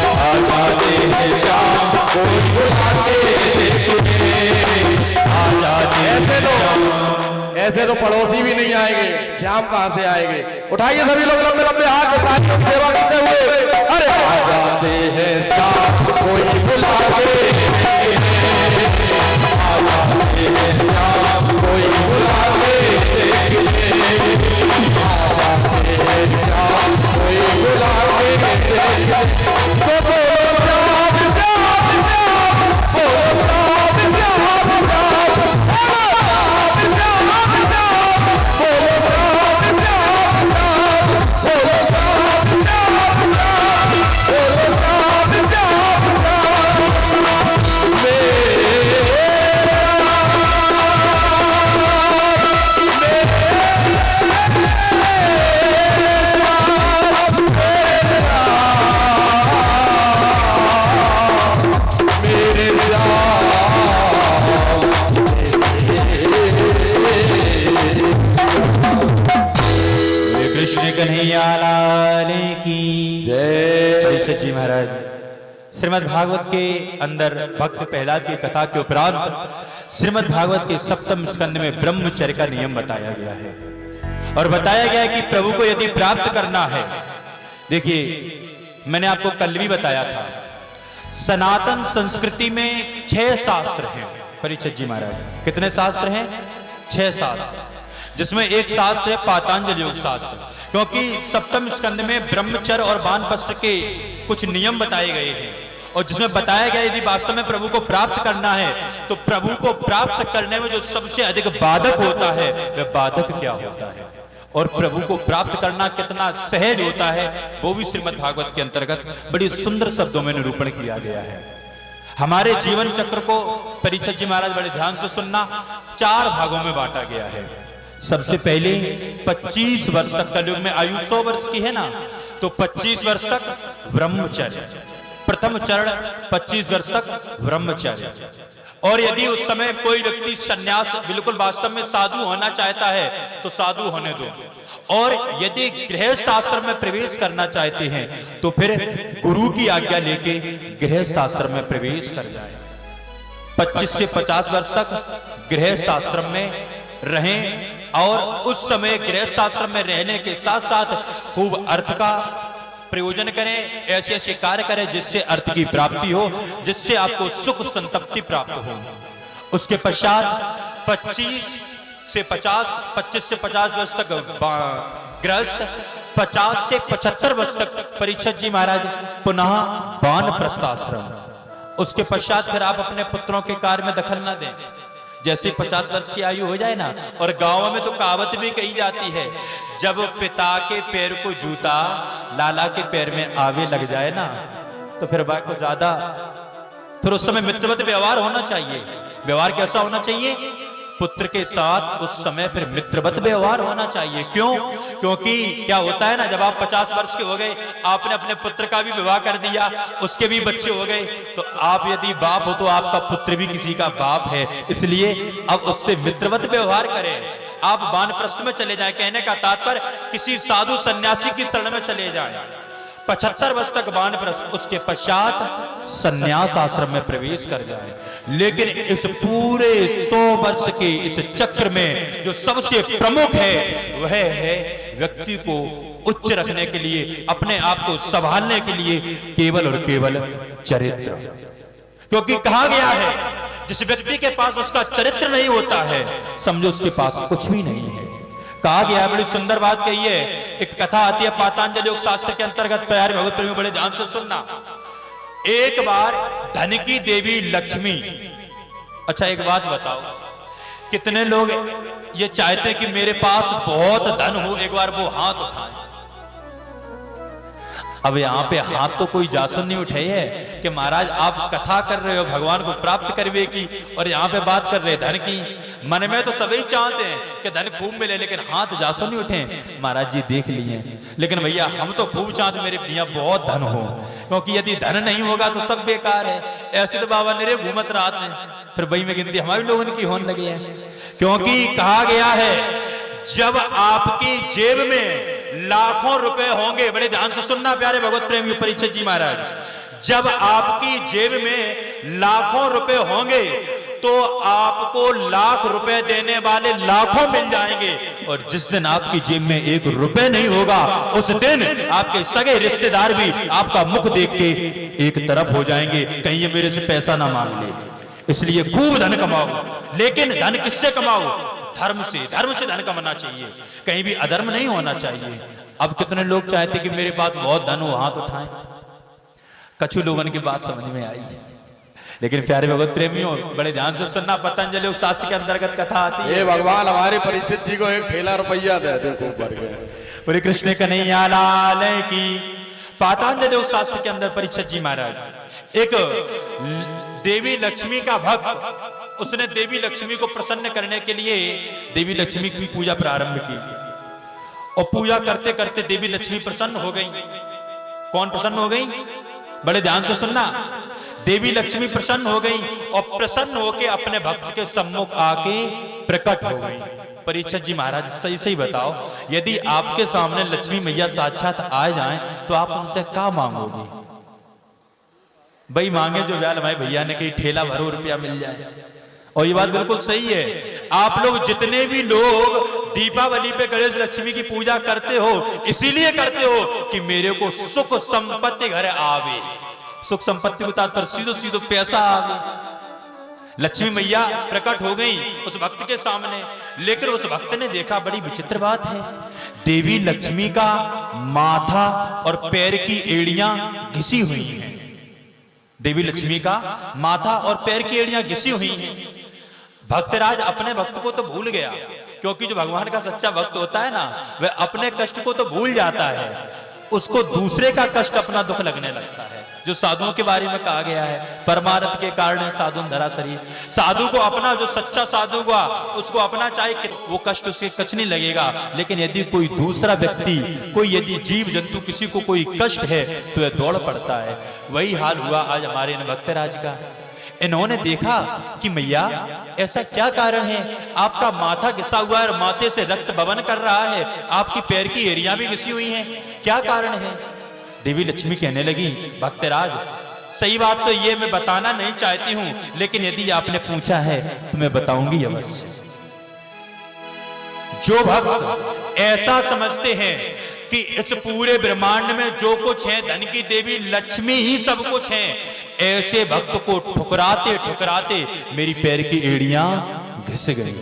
आ जाते हैं श्याम कोई बुला के देख ले, आ जाते ऐसे तो पड़ोसी भी नहीं आएंगे, श्याम कहां से आएंगे। उठाइए सभी लोग लंबे लंबे हाथ, सेवा करते हुए, अरे आ जाते हैं श्याम कोई बुला के देख ले, आ जाते हैं श्याम कोई बुला के देख ले, आ जाते हैं श्याम कोई बुला के देख ले। तो बोलो श्याम श्याम श्याम, बोलो श्याम श्याम श्याम, कन्हैयालाल की जय। परीक्षित जी महाराज, श्रीमद् भागवत के अंदर भक्त प्रहलाद की कथा के उपरांत श्रीमद् भागवत के सप्तम स्कंद में ब्रह्मचर्य का नियम बताया गया है और बताया गया है कि प्रभु को यदि प्राप्त करना है, देखिए मैंने आपको कल भी बताया था, सनातन संस्कृति में 6 शास्त्र हैं। परीक्षित जी महाराज, कितने शास्त्र हैं? 6 शास्त्र, जिसमें एक शास्त्र है पातंजलि योग शास्त्र, क्योंकि सप्तम स्कंद में ब्रह्मचर्य और वानप्रस्थ के कुछ नियम बताए गए हैं और जिसमें बताया गया यदि वास्तव में प्रभु को प्राप्त करना है तो प्रभु को प्राप्त करने में जो सबसे अधिक बाधक होता है वह बाधक क्या होता है और प्रभु को प्राप्त करना कितना सहज होता है, वो भी श्रीमद् भागवत के अंतर्गत बड़ी सुंदर शब्दों में निरूपण किया गया है। हमारे जीवन चक्र को परीक्षित जी महाराज बड़े ध्यान से सुनना, 4 भागों में बांटा गया है। सबसे पहले 25 वर्ष तक, कलयुग में आयु 100 वर्ष की है ना, तो 25 वर्ष तक ब्रह्मचर्य, प्रथम चरण 25 वर्ष तक ब्रह्मचर्य। और यदि उस समय कोई व्यक्ति सन्यास बिल्कुल वास्तव में साधु होना चाहता है तो साधु होने दो, और यदि गृहस्थ आश्रम में प्रवेश करना चाहते हैं तो फिर गुरु की आज्ञा लेके गृहस्थ आश्रम में प्रवेश कर जाए। 25 से 50 वर्ष तक गृहस्थ आश्रम में रहें और उस समय गृहस्थ आश्रम में रहने के साथ साथ खूब अर्थ का प्रयोजन करें, ऐसे ऐसे कार्य करें जिससे अर्थ की प्राप्ति हो, जिससे आपको सुख संतप्ति प्राप्त हो। उसके पश्चात 25 से 50 वर्ष तक गृहस्थ, 50 से 75 वर्ष तक परीक्षित जी महाराज पुनः वानप्रस्थ आश्रम। उसके पश्चात फिर आप अपने पुत्रों के कार्य में दखल न दें। जैसे 50 वर्ष की आयु हो जाए ना, और गांव में तो कहावत भी कही जाती है, जब पिता के पैर को जूता लाला के पैर में आवे लग जाए ना, तो फिर बात को ज्यादा, फिर उस समय मित्रवत व्यवहार होना चाहिए। व्यवहार कैसा होना चाहिए? पुत्र के साथ उस समय फिर मित्रवत व्यवहार होना चाहिए। क्यों? क्योंकि क्या होता है ना, जब आप 50 वर्ष के हो गए, आपने अपने पुत्र का भी विवाह कर दिया, उसके भी बच्चे हो गए, तो आप यदि बाप हो तो आपका पुत्र भी किसी का बाप है, इसलिए अब उससे मित्रवत व्यवहार करें। आप वानप्रस्थ में चले जाएं, कहने का तात्पर्य किसी साधु सन्यासी की शरण में चले जाएं। 75 वर्ष तक वानप्रस्थ, उसके पश्चात सन्यास आश्रम में प्रवेश कर जाए। लेकिन इस पूरे 100 वर्ष के इस चक्र में जो सबसे प्रमुख है वह है व्यक्ति को उच्च रखने के लिए, अपने आप को संभालने के लिए केवल और केवल चरित्र। क्योंकि कहा गया है जिस व्यक्ति के पास उसका चरित्र नहीं होता है, समझो उसके पास कुछ भी नहीं है। कहा गया, बड़ी सुंदर बात कही है, एक कथा आती है पातंजलि योग शास्त्र के अंतर्गत, प्यारे भगवत प्रेमी बड़े ध्यान से सुनना। एक बार धन की देवी लक्ष्मी, अच्छा एक बात बताओ, कितने लोग ये चाहते हैं कि मेरे पास बहुत धन हो? एक बार वो हाथ उठाए। अब यहाँ पे हाथ तो कोई जासूस नहीं उठाई है कि महाराज आप कथा कर रहे हो भगवान को प्राप्त करने की, और यहाँ पे बात कर रहे धन की। मन में तो सभी चाहते हैं कि धन खूब मिले, लेकिन हाथ जासूस नहीं उठे। महाराज जी देख लिए, लेकिन भैया हम तो खूब चाहते मेरे भैया बहुत धन हो, क्योंकि यदि धन नहीं होगा तो सब बेकार है। ऐसे तो बाबा निरे घूमत रात में, फिर वही में गिनती हमारे लोगों की होने लगी है। क्योंकि कहा गया है जब आपकी जेब में लाखों रुपए होंगे, बड़े ध्यान से सुनना प्यारे भगवत प्रेमी परीक्षित जी महाराज, जब आपकी जेब में लाखों रुपए होंगे तो आपको लाख रुपए देने वाले लाखों मिल जाएंगे, और जिस दिन आपकी जेब में एक रुपए नहीं होगा उस दिन आपके सगे रिश्तेदार भी आपका मुख देख के एक तरफ हो जाएंगे, कहीं ये मेरे से पैसा ना मांग ले। इसलिए खूब धन कमाओ, लेकिन धन किससे कमाओ? धर्म से। धर्म से धन कमाना चाहिए, कहीं भी अधर्म नहीं होना चाहिए। अब कितने लोग चाहते कि मेरे पास बहुत धन हो, हाथ उठाएं। कछु लोगों की बात समझ में आई, लेकिन प्यारे भगवत प्रेमियों बड़े ध्यान से सुनना, पतंजलि योग शास्त्र के अंतर्गत कथा आती है। ये भगवान हमारे परीक्षित जी को एक ठेला रुपया दे दे, बोले कृष्ण कन्हैया लाल की। पतंजलि योग शास्त्र के अंदर परीक्षित जी महाराज, एक देवी लक्ष्मी का भक्त, उसने देवी लक्ष्मी को प्रसन्न करने के लिए देवी लक्ष्मी की पूजा प्रारंभ की, और पूजा करते करते देवी लक्ष्मी प्रसन्न हो गई। कौन प्रसन्न हो गई? बड़े ध्यान से सुनना, देवी लक्ष्मी प्रसन्न हो गई, और प्रसन्न होके अपने भक्त के सम्मुख आके प्रकट हो गई। परीक्षित जी महाराज सही सही बताओ, यदि आपके सामने लक्ष्मी मैया साक्षात आ जाएं तो आप उनसे क्या मांगोगे? भाई मांगे जो व्याल भाई भैया ने कही ठेला भरो रुपया मिल जाए। और ये बात बिल्कुल सही है। आप लोग जितने भी लोग दीपावली पे गणेश लक्ष्मी की पूजा करते हो, इसीलिए करते हो कि मेरे को सुख संपत्ति घर आवे। सुख संपत्ति उतार पर सीधो सीधो पैसा आवे। लक्ष्मी मैया प्रकट हो गई उस भक्त के सामने, लेकिन उस भक्त ने देखा बड़ी विचित्र बात है, देवी लक्ष्मी का माथा और पैर की एड़ियां घिसी हुई हैं। देवी लक्ष्मी का माथा और पैर की एड़ियां घिसी हुई हैं। भक्तराज अपने भक्त को तो भूल गया, क्योंकि जो भगवान का सच्चा भक्त होता है ना, वह अपने कष्ट को तो भूल जाता है, उसको दूसरे का कष्ट अपना दुख लगने लगता है। जो साधुओं के बारे में कहा गया है, परमार्थ के कारण साधु धरा शरीर। साधु को अपना, जो सच्चा साधु हुआ उसको अपना चाहे वो कष्ट उसके कुछ नहीं लगेगा, लेकिन यदि कोई दूसरा व्यक्ति, कोई यदि जीव जंतु किसी को कोई कष्ट है तो यह दौड़ पड़ता है। वही हाल हुआ आज हमारे इन भक्तराज का। इन्होंने देखा कि मैया ऐसा क्या कारण है, आपका माथा घिसा हुआ है और माथे से रक्त बवन कर रहा है, आपकी पैर की एड़ियां भी घिसी हुई हैं, क्या कारण है? देवी लक्ष्मी कहने लगी, भक्तराज सही बात तो ये मैं बताना नहीं चाहती हूं, लेकिन यदि आपने पूछा है तो मैं बताऊंगी अवश्य। जो भक्त ऐसा समझते हैं कि इस पूरे ब्रह्मांड में जो कुछ है धन की देवी लक्ष्मी ही सब कुछ है, ऐसे भक्त को ठुकराते ठुकराते मेरी पैर की एड़ियां घिस गई।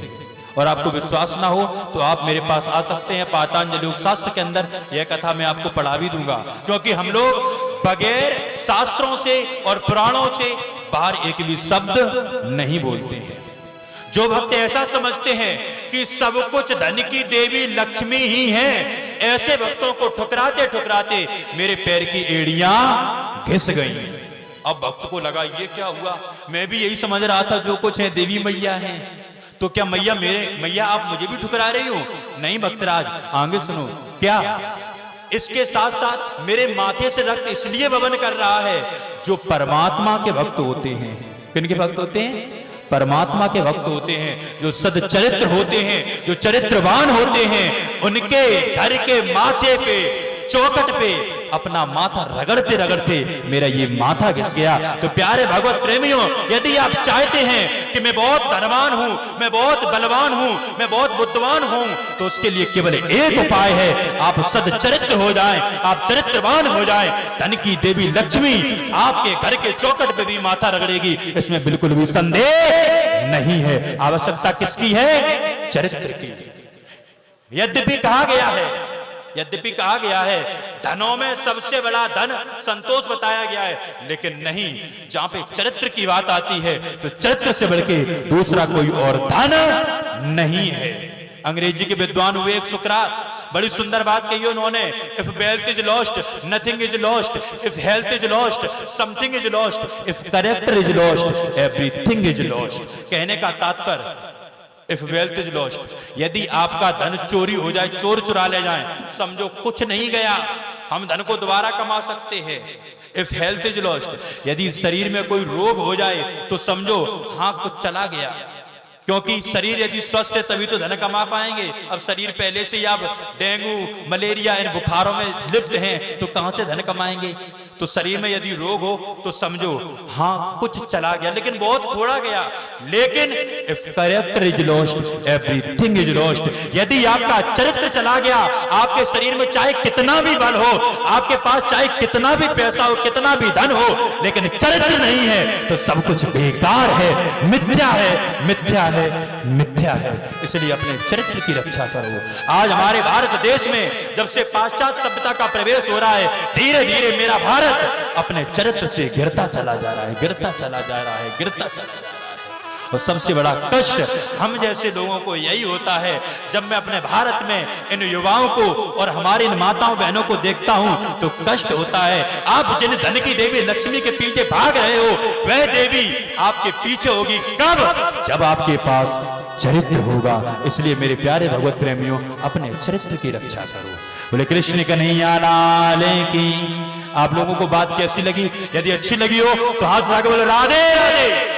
और आपको विश्वास ना हो तो आप मेरे पास आ सकते हैं, पतंजलि योग शास्त्र के अंदर यह कथा मैं आपको पढ़ा भी दूंगा, क्योंकि हम लोग बगैर शास्त्रों से और पुराणों से बाहर एक भी शब्द नहीं बोलते हैं। जो भक्त ऐसा समझते हैं कि सब कुछ धन की देवी लक्ष्मी ही है, ऐसे भक्तों को ठुकराते ठुकराते मेरे पैर की एड़ियां घिस गई। अब भक्त को लगा ये क्या हुआ, मैं भी यही समझ रहा था जो कुछ है देवी मैया है, तो क्या मैया आप मुझे भी ठुकरा रही हो? नहीं भक्तराज, आगे सुनो क्या। इसके साथ साथ मेरे माथे से रक्त इसलिए बवन कर रहा है, जो परमात्मा के भक्त होते हैं। किनके भक्त होते हैं? परमात्मा के भक्त होते हैं, जो सदचरित्र होते हैं, जो चरित्रवान होते हैं, उनके घर के माथे पे, चौखट पे अपना माथा रगड़ते रगड़ते मेरा ये माथा घिस गया। तो प्यारे भगवत प्रेमियों, यदि आप चाहते हैं कि मैं बहुत धनवान हूं, मैं बहुत बलवान हूं, मैं बहुत बुद्धिमान हूं, तो उसके लिए केवल एक उपाय है, आप सदचरित्र हो जाएं, आप चरित्रवान हो जाएं। धन की देवी लक्ष्मी आपके घर के चौखट पे भी माथा रगड़ेगी, इसमें बिल्कुल भी संदेह नहीं है। आवश्यकता किसकी है? चरित्र की। यद्यपि कहा गया है धनों में सबसे बड़ा धन संतोष बताया गया है, लेकिन नहीं, जहां पे चरित्र की बात आती है तो चरित्र से बढ़ के दूसरा कोई और धन नहीं है। अंग्रेजी के विद्वान हुए एक सुकरात, बड़ी सुंदर बात कही उन्होंने, if wealth is lost nothing is lost, if health is lost something is lost, if character is lost everything is lost. कहने का तात्पर्य, इफ वेल्थ इज लॉस्ट, यदि आपका धन चोरी हो जाए, चोर चुरा ले जाए, समझो कुछ नहीं गया, हम धन को दोबारा कमा सकते हैं। इफ हेल्थ इज लॉस्ट, यदि शरीर में कोई रोग हो जाए तो समझो हाँ कुछ चला गया, क्योंकि शरीर यदि स्वस्थ है तभी तो धन कमा पाएंगे। अब शरीर पहले से ही आप डेंगू मलेरिया इन बुखारों में लिप्त हैं तो कहां से धन कमाएंगे। तो शरीर में यदि रोग हो तो समझो हाँ कुछ चला गया लेकिन बहुत थोड़ा गया, लेकिन if character is lost everything is lost. यदि आपका चरित्र चला गया, आपके शरीर में चाहे कितना भी बल हो, आपके पास चाहे कितना भी पैसा हो, कितना भी धन हो, लेकिन चरित्र नहीं है तो सब कुछ बेकार है, मिथ्या है, मिथ्या है, मिथ्या है। इसलिए अपने चरित्र की रक्षा करो। आज हमारे भारत देश में जब से पाश्चात्य सभ्यता का प्रवेश हो रहा है, धीरे धीरे मेरा भारत अपने चरित्र से गिरता चला जा रहा है, गिरता चला जा रहा है, गिरता चला जा रहा है। और सबसे बड़ा कष्ट हम जैसे लोगों को यही होता है, जब मैं अपने भारत में इन युवाओं को और हमारी इन माताओं बहनों को देखता हूं तो कष्ट होता है। आप जिन धन की देवी लक्ष्मी के पीछे भाग रहे हो, वह देवी आपके पीछे होगी कब? जब आपके पास चरित्र होगा। इसलिए मेरे प्यारे भगवत प्रेमियों, अपने चरित्र की रक्षा करो। बोले कृष्ण कन्हैया लाल की। आप लोगों को बात कैसी लगी? यदि अच्छी लगी हो तो हाथ उठा के बोले राधे राधे,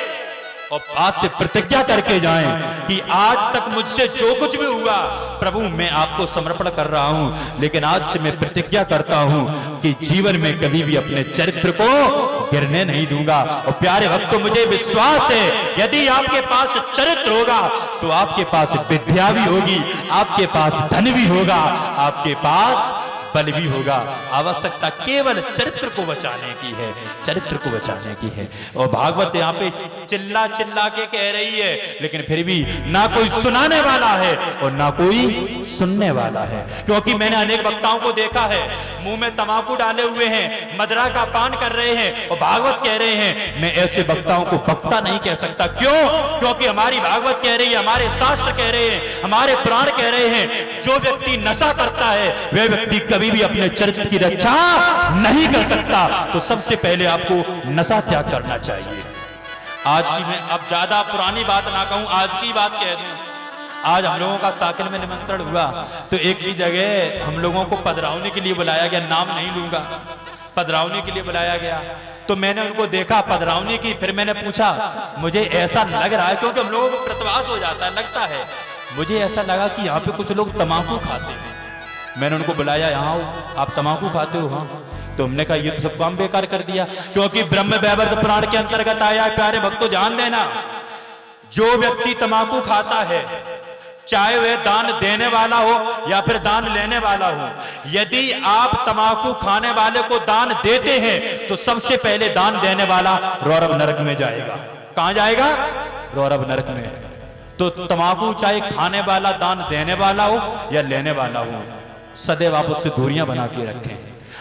और आज से प्रतिज्ञा करके जाएं कि आज तक मुझसे जो कुछ भी हुआ प्रभु मैं आपको समर्पण कर रहा हूं, लेकिन आज से मैं प्रतिज्ञा करता हूं कि जीवन में कभी भी अपने चरित्र को गिरने नहीं दूंगा। और प्यारे भक्तों, मुझे विश्वास है यदि आपके पास चरित्र होगा तो आपके पास विद्या भी होगी, आपके पास धन भी होगा, आपके पास बल भी होगा। आवश्यकता केवल चरित्र को बचाने की है, चरित्र को बचाने की है। और भागवत यहाँ पे चिल्ला चिल्ला के कह रही है, लेकिन फिर भी ना कोई सुनाने वाला है और ना कोई सुनने वाला है। क्योंकि मैंने अनेक वक्ताओं को देखा है, मुंह में तंबाकू डाले हुए हैं, मदिरा का पान कर रहे हैं और भागवत कह रहे हैं। मैं ऐसे वक्ताओं को वक्ता नहीं कह सकता। क्यों? क्योंकि हमारी भागवत कह रही है, हमारे शास्त्र कह रहे हैं, हमारे पुराण कह रहे हैं, जो व्यक्ति नशा करता है वह व्यक्ति कभी भी अपने चरित्र की रक्षा नहीं कर सकता। तो सबसे पहले आपको नशा त्याग करना चाहिए। आज की मैं अब ज्यादा पुरानी बात ना कहूं, आज की बात कह दूं। आज हम लोगों का साकिल में निमंत्रण हुआ तो एक ही जगह हम लोगों को पधरावने के लिए बुलाया गया, नाम नहीं लूंगा, पधरावने के लिए बुलाया गया। तो मैंने उनको देखा पधरावने की, फिर मैंने पूछा, मुझे ऐसा लग रहा है, क्योंकि हम लोगों को प्रतिवास हो जाता है, लगता है, मुझे ऐसा लगा कि यहाँ पे कुछ लोग तम्बाकू खाते हैं। मैंने उनको बुलाया, यहाँ आप तम्बाकू खाते हो? हाँ। तो हमने कहा ये तो सब काम बेकार कर दिया, क्योंकि ब्रह्म वैवर्त पुराण के अंतर्गत आया है। प्यारे भक्तों ध्यान देना, जो व्यक्ति तम्बाकू खाता है, चाहे वह दान देने वाला हो या फिर दान लेने वाला हो, यदि आप तम्बाकू खाने वाले को दान देते हैं तो सबसे पहले दान देने वाला रौरव नरक में जाएगा। कहां जाएगा? रौरव नरक में। तो तम्बाकू चाहे खाने वाला दान देने वाला हो या लेने वाला हो, सदैव आप उससे दूरियां बना के रखें।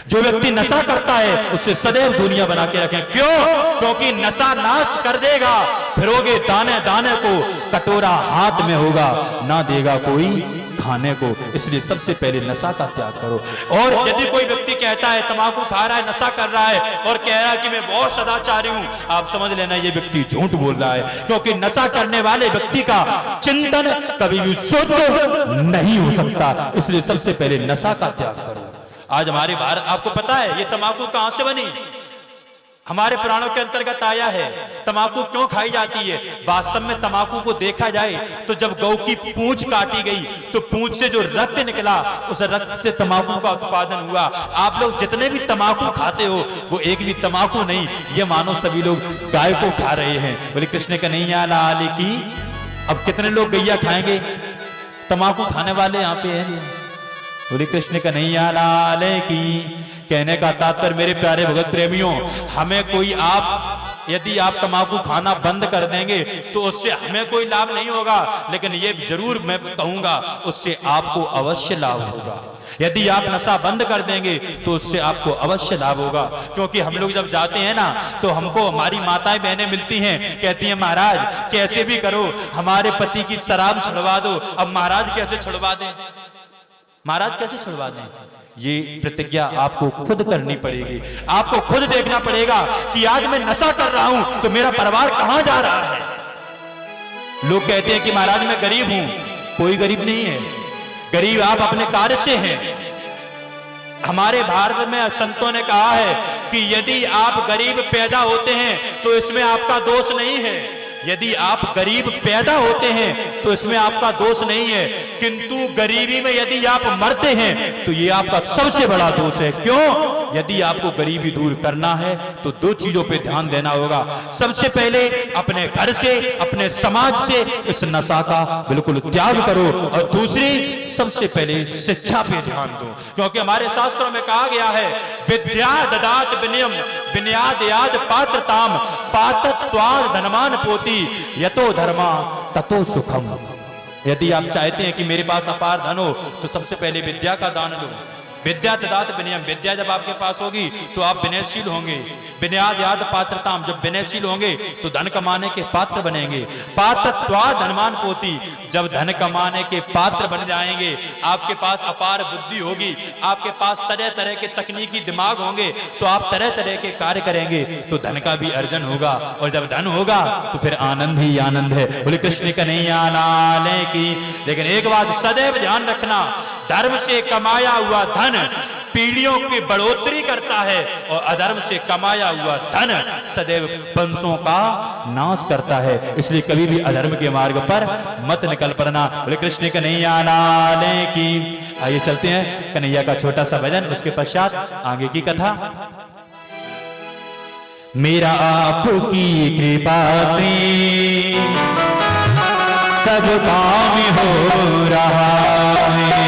जो व्यक्ति नशा करता है उससे सदैव दूरियां बना के रखें। क्यों? क्योंकि नशा नाश कर देगा। फिरोगे दाने दाने को, कटोरा हाथ में होगा, ना देगा कोई खाने को। इसलिए सबसे पहले नशा का त्याग करो। और यदि कोई व्यक्ति कहता है तंबाकू खा रहा है, नशा कर रहा है और कह रहा है कि मैं बहुत सदाचारी हूं, आप समझ लेना ये व्यक्ति झूठ बोल रहा है। क्योंकि नशा करने वाले व्यक्ति का चिंतन कभी भी शुद्ध नहीं हो सकता। इसलिए सबसे पहले नशा का त्याग करो। आज हमारे भारत, आपको पता है ये तंबाकू कहां से बनी? हमारे पुराणों के अंतर्गत आया है। तंबाकू क्यों खाई जाती है? वास्तव में तंबाकू को देखा जाए तो जब गौ की पूंछ काटी गई तो पूंछ से जो रक्त निकला, उस रक्त से तंबाकू का उत्पादन हुआ। आप लोग जितने भी तंबाकू खाते हो वो एक भी तंबाकू नहीं, ये मानो सभी लोग गाय को खा रहे हैं। बोले कृष्ण कन्हैया लाल की। अब कितने लोग गैया खाएंगे? तंबाकू खाने वाले यहाँ पे हैं। बोले कृष्ण कन्हैया लाल की। कहने का तात्पर्य मेरे प्यारे भगत प्रेमियों, हमें कोई आप यदि आप तंबाकू खाना बंद कर देंगे तो उससे हमें कोई लाभ नहीं होगा, लेकिन ये जरूर मैं कहूंगा उससे आपको अवश्य लाभ होगा। यदि आप नशा बंद कर देंगे तो उससे आपको अवश्य लाभ होगा। क्योंकि हम लोग जब जाते हैं ना तो हमको हमारी माताएं बहनें मिलती हैं, कहती हैं महाराज कैसे भी करो हमारे पति की शराब छुड़वा दो। अब महाराज कैसे छुड़वा दें? महाराज कैसे छुड़वा दें? ये प्रतिज्ञा आपको खुद करनी पड़ेगी। आपको खुद देखना पड़ेगा कि आज मैं नशा कर रहा हूं तो मेरा परिवार कहां जा रहा है। लोग कहते हैं कि महाराज मैं गरीब हूं। कोई गरीब नहीं है, गरीब आप अपने कार्य से हैं। हमारे भारत में संतों ने कहा है कि यदि आप गरीब पैदा होते हैं तो इसमें आपका दोष नहीं है, यदि आप गरीब पैदा होते हैं तो इसमें आपका दोष नहीं है, किंतु गरीबी में यदि आप मरते हैं तो ये आपका सबसे बड़ा दोष है। क्यों? यदि आपको गरीबी दूर करना है तो दो चीजों पे ध्यान देना होगा। सबसे पहले अपने घर से, अपने समाज से इस नशा का बिल्कुल त्याग करो, और दूसरी सबसे पहले शिक्षा पे ध्यान दो, क्योंकि हमारे शास्त्रों में कहा गया है विद्या ददात विनयम विनयादयाद पात्रताम पात्रत्वाद धनमान पोती यतो धर्मा ततो सुखम। यदि आप चाहते हैं कि मेरे पास अपार धन हो तो सबसे पहले विद्या का दान लो। विद्या ददात विनयम, विद्या जब आपके पास होगी तो आप विनयशील होंगे। विनयादयाद पात्रताम, जब विनयशील होंगे तो धन कमाने के पात्र बनेंगे। पात्रत्वाद धनमान पोती, जब धन कमाने के पात्र बन जाएंगे, आपके पास अपार बुद्धि होगी, आपके पास तरह तरह के तकनीकी दिमाग होंगे, तो आप तरह तरह के कार्य करेंगे तो धन का भी अर्जन होगा, और जब धन होगा तो फिर आनंद ही आनंद है। बोले कृष्ण कन्हैया लाल की। लेकिन एक बात सदैव ध्यान रखना, धर्म से कमाया हुआ धन पीढ़ियों की बढ़ोतरी करता है, और अधर्म से कमाया हुआ धन सदैव वंशों का नाश करता है। इसलिए कभी भी अधर्म के मार्ग पर मत निकल पड़ना। बोले कृष्ण कन्हैया लाल की। आइए चलते हैं कन्हैया का छोटा सा भजन, उसके पश्चात आगे की कथा। मेरा आपकी कृपा से सब काम हो रहा है,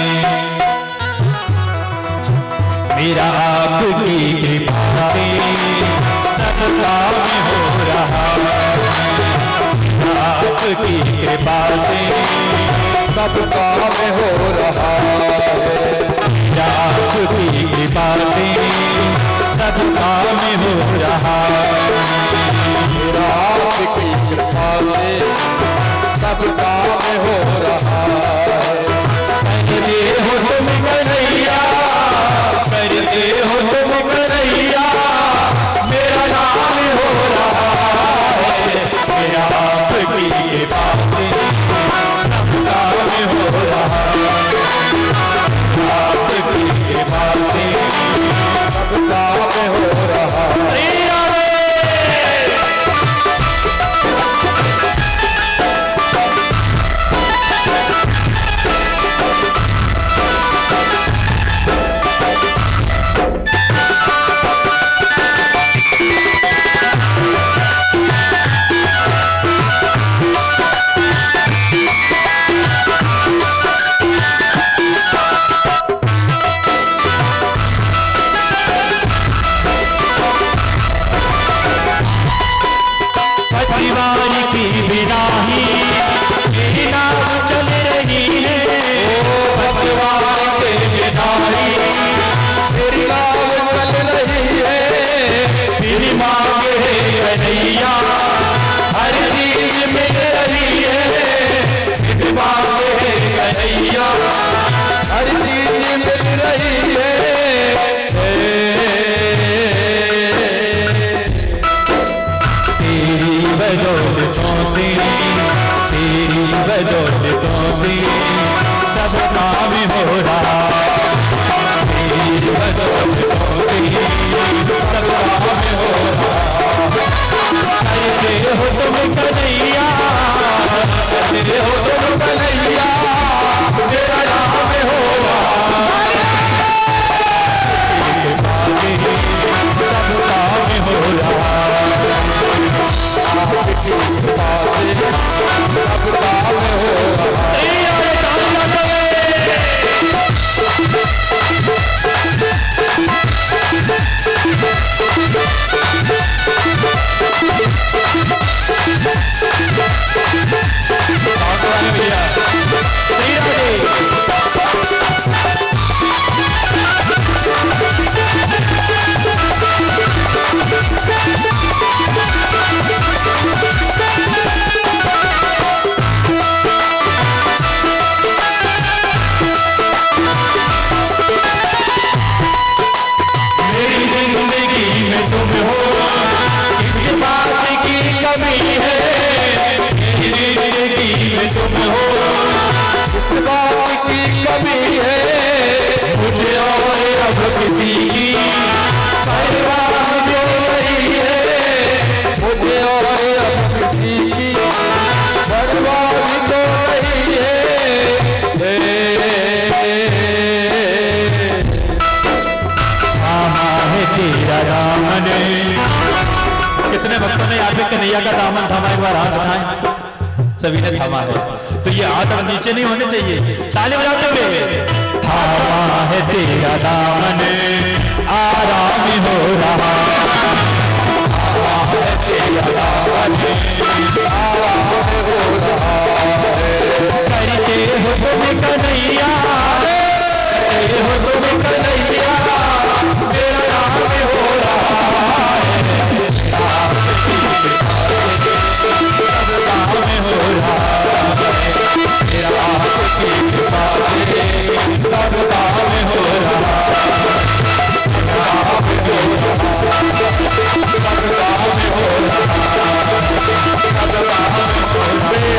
मेरा आपकी कृपा से सब काम हो रहा है, आपकी कृपा से सब काम हो रहा है, आपकी कृपा से सब काम हो रहा है, आपकी कृपा से सब काम हो रहा है। करते हो तुम कन्हैया, करते हो तुम कन्हैया, मेरा नाम हो रहा है, मेरा आपकी कृपा से सब काम हो रहा है, आपकी कृपा से सब काम हो रहा है। हर चीज मिल रही है, तेरी बदौलतों से, तेरी बदौलतों से सब काम हो रहा, तेरी बदौलतों से सब काम हो रहा। करते हो तुम कन्हैया, करते हो तुम कन्हैया, मेरा नाम हो रहा, सब काम हो रहा, आपकी कृपा से सब काम हो रहा है। मुझे और अब किसी की तेरा दामन। कितने भक्तों ने यहाँ पे कन्हैया का दामन थामा? एक बार हाथ उठाएं। सभी ने थामा है, तो ये हाथ अब नीचे नहीं होने चाहिए, ताली बजाते हुए। थामा है तेरा दामन, आराम हो रहा। थामा है तेरा दामन, आराम हो रहा। करते हो तुम कन्हैया, करते हो तुम कन्हैया, मेरा नाम हो रहा है। सब काम हो रहा है, तेरा आपकी कृपा से सब काम हो रहा है। सब काम हो रहा है, सब काम हो रहा है, सब काम हो रहा है।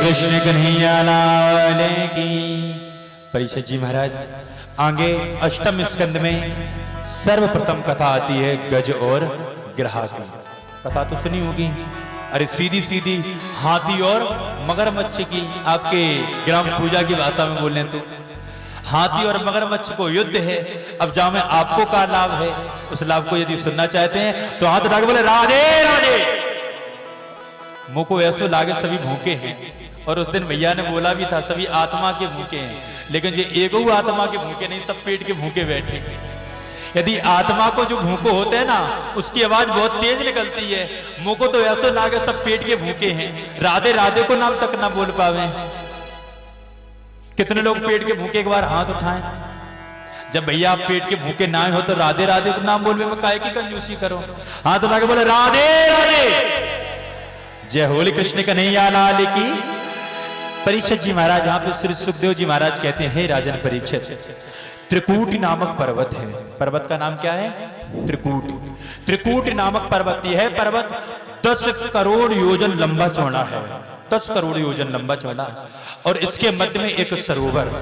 कृष्ण कन्हैया लाल की। परीक्षित जी महाराज, आगे अष्टम स्कंद में सर्वप्रथम कथा आती है गज और ग्रहा की। कथा तो सुनी होगी, अरे सीधी सीधी हाथी और मगरमच्छ की। आपके ग्राम पूजा की भाषा में बोलें तो हाथी और मगरमच्छ को युद्ध है। अब जहां में आपको का लाभ है, उस लाभ को यदि सुनना चाहते हैं तो हाथ उठा के बोले राधे राधे। मुंह को ऐसो लागे सभी भूखे हैं, और उस दिन भैया ने बोला भी था सभी आत्मा के भूखे हैं, लेकिन ये एक आत्मा के भूखे नहीं, सब पेट के भूखे बैठे। यदि आत्मा को जो भूखो होते हैं ना, उसकी आवाज बहुत तेज निकलती है। मुंह को तो ऐसा लागे सब पेट के भूखे हैं, राधे राधे को नाम तक ना बोल पावे। कितने लोग पेट के भूखे एक बार हाथ उठाएं। जब भैया आप पेट के भूखे ना हो तो राधे राधे को नाम बोलने में काहे की कंजूसी करो। हाथ उठा के बोले राधे राधे। जय होली कृष्ण कन्हैया लाल की। परीक्षित जी महाराज, यहाँ पे श्री सुखदेव जी महाराज कहते हैं, हे राजन परीक्षित, त्रिकूटी नामक पर्वत है। पर्वत का नाम क्या है? त्रिकूटी। त्रिकूटी नामक पर्वत है। पर्वत 10 करोड़ योजन लंबा चौड़ा है, 10 करोड़ योजन लंबा चौड़ा। और इसके मध्य में एक सरोवर,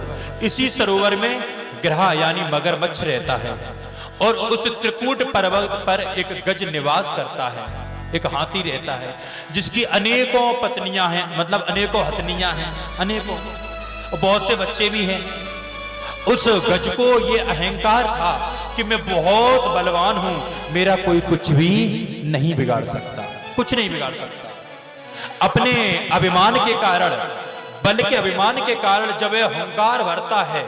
इसी सरोवर में ग्रह यानी मगरमच्छ रहता है। और उस त्रिकूट पर्वत पर एक गज निवास करता है, एक हाथी रहता है जिसकी अनेकों पत्नियां हैं, मतलब अनेकों हथनियां हैं, अनेकों, बहुत से बच्चे भी हैं। उस गज को ये अहंकार था कि मैं बहुत बलवान हूं, मेरा कोई कुछ भी नहीं बिगाड़ सकता, कुछ नहीं बिगाड़ सकता। अपने अभिमान के कारण, बल के अभिमान के कारण जब वह हुंकार भरता है,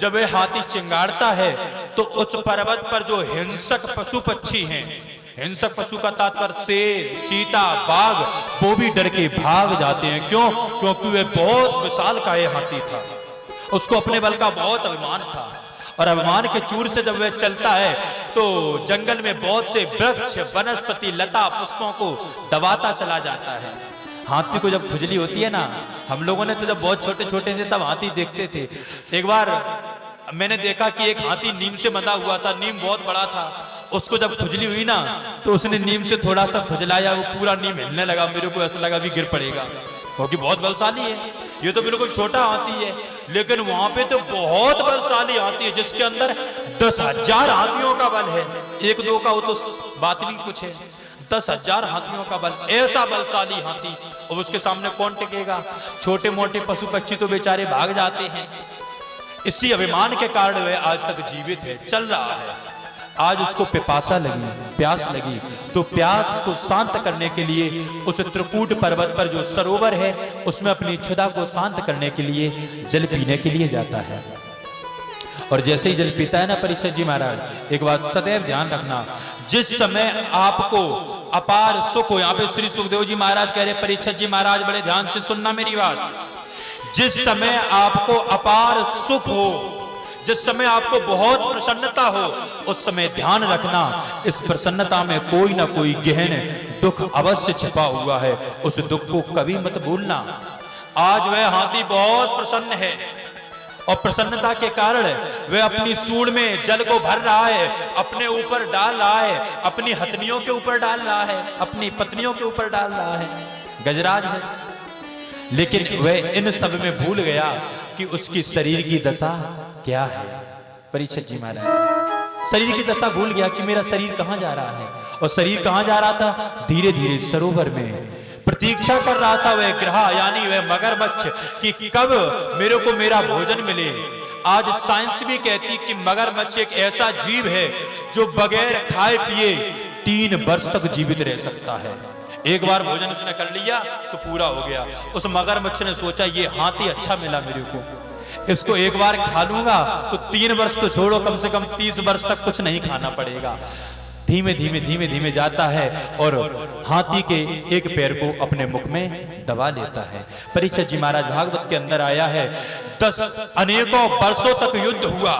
जब वह हाथी चिंगारता है, तो उस पर्वत पर जो हिंसक पशु पक्षी हैं, हिंसक पशु का तात्पर्य शेर, चीता, बाघ, वो भी डर के भाग जाते हैं। क्यों? क्योंकि वह बहुत विशालकाय हाथी था, उसको अपने बल का बहुत अभिमान था। और अभिमान के चूर से जब वह चलता है तो जंगल में बहुत से वृक्ष, वनस्पति, लता, पुष्पों को दबाता चला जाता है। हाथी को जब खुजली होती है ना, हम लोगों ने तो जब बहुत छोटे छोटे थे तब हाथी देखते थे। एक बार मैंने देखा कि एक हाथी नीम से बंधा हुआ था, नीम बहुत बड़ा था। उसको जब खुजली हुई ना तो उसने नीम से थोड़ा सा खुजलाया, वो पूरा नीम हिलने लगा। मेरे को ऐसा लगा भी गिर पड़ेगा, क्योंकि बहुत बलशाली है। ये तो बिल्कुल छोटा हाथी है, लेकिन वहां पे तो बहुत बलशाली हाथी है, जिसके अंदर 10,000 हाथियों का बल है। एक दो का वो तो बात नहीं कुछ है, 10,000 हाथियों का बल, ऐसा बलशाली हाथी। और उसके सामने कौन टिकेगा? छोटे मोटे पशु पक्षी तो बेचारे भाग जाते हैं। इसी अभिमान के कारण वह आज तक जीवित है, चल रहा है। आज उसको पिपासा लगी, प्यास लगी, तो प्यास को शांत करने के लिए उस त्रिकूट पर्वत पर जो सरोवर है उसमें अपनी क्षुधा को शांत करने के लिए जल पीने के लिए जाता है। और जैसे ही जल पीता है ना परीक्षित जी महाराज, एक बात सदैव ध्यान रखना, जिस समय आपको अपार सुख हो, यहाँ पे श्री सुखदेव जी महाराज कह रहे, परीक्षित जी महाराज बड़े ध्यान से सुनना मेरी बात, जिस समय आपको अपार सुख हो, जिस समय आपको बहुत प्रसन्नता हो, उस समय ध्यान रखना इस प्रसन्नता में कोई ना कोई गहन दुख अवश्य छिपा हुआ है। उस दुख को कभी मत भूलना। आज वह हाथी बहुत प्रसन्न है और प्रसन्नता के कारण वह अपनी सूंड में जल को भर रहा है, अपने ऊपर डाल रहा है, अपनी हथनियों के ऊपर डाल रहा है, अपनी पत्नियों के ऊपर डाल रहा है, गजराज है। लेकिन वह इन सब में भूल गया कि उसकी शरीर की दशा क्या है। परीक्षित जी महाराज शरीर की दशा भूल गया कि मेरा शरीर कहां जा रहा है। और शरीर कहां जा रहा था? धीरे धीरे सरोवर में प्रतीक्षा कर रहा था वह ग्रहा यानी वह मगरमच्छ कि कब मेरे को मेरा भोजन मिले। आज साइंस भी कहती कि मगरमच्छ एक ऐसा जीव है जो बगैर खाए पिए 3 वर्ष तक जीवित रह सकता है। एक बार भोजन उसने कर लिया तो पूरा हो गया। उस मगरमच्छ ने सोचा ये हाथी अच्छा मिला मेरे को, इसको एक बार खा लूंगा तो 3 वर्ष तो छोड़ो, कम से कम 30 वर्ष तक कुछ नहीं खाना पड़ेगा। धीमे धीमे धीमे धीमे जाता है और हाथी के एक पैर को अपने मुख में दबा लेता है। परीक्षित जी महाराज भागवत के अंदर आया है 10 अनेकों वर्षों तक युद्ध हुआ।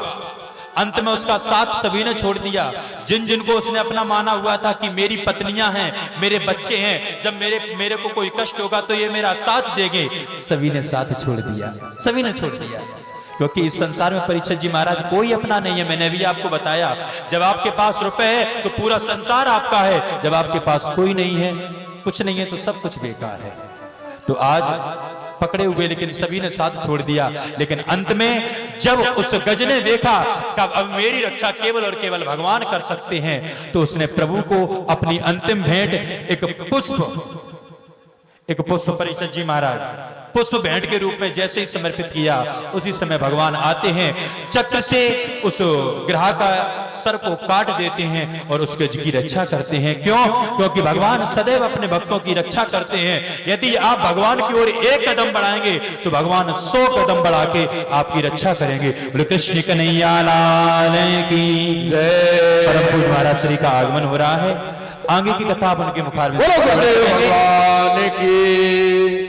अंत में उसका साथ सभी ने छोड़ दिया। जिन जिनको उसने अपना माना हुआ था कि मेरी पत्नियां हैं, मेरे बच्चे हैं, जब मेरे को कोई कष्ट होगा तो ये मेरा साथ देंगे, सभी ने साथ छोड़ दिया, सभी ने छोड़ दिया। क्योंकि इस संसार में परीक्षित जी महाराज कोई अपना नहीं है। मैंने भी आपको बताया, जब आपके पास रुपए है तो पूरा संसार आपका है, जब आपके पास कोई नहीं है, कुछ नहीं है, तो सब कुछ बेकार है। तो आज पकड़े हुए लेकिन सभी ने साथ छोड़ दिया। लेकिन अंत में जब उस गज ने देखा कि अब मेरी रक्षा केवल और केवल भगवान कर सकते हैं, तो उसने प्रभु को अपनी अंतिम भेंट एक पुष्प परीक्षित जी महाराज पुष्प भेंट के रूप में जैसे ही समर्पित किया, उसी समय भगवान आते हैं, चक्र से उस ग्रह का सर को काट देते हैं और उसके की रक्षा करते हैं। क्यों? क्योंकि भगवान सदैव अपने भक्तों की रक्षा करते हैं। यदि आप भगवान की ओर एक कदम बढ़ाएंगे तो भगवान 100 कदम बढ़ा के आपकी रक्षा करेंगे। बोले कृष्ण कन्हैया लाल की जय। परम पूज्य महाराज श्री का आगमन हो रहा है। आगे की कथा आप उनके मुखार में भगवान की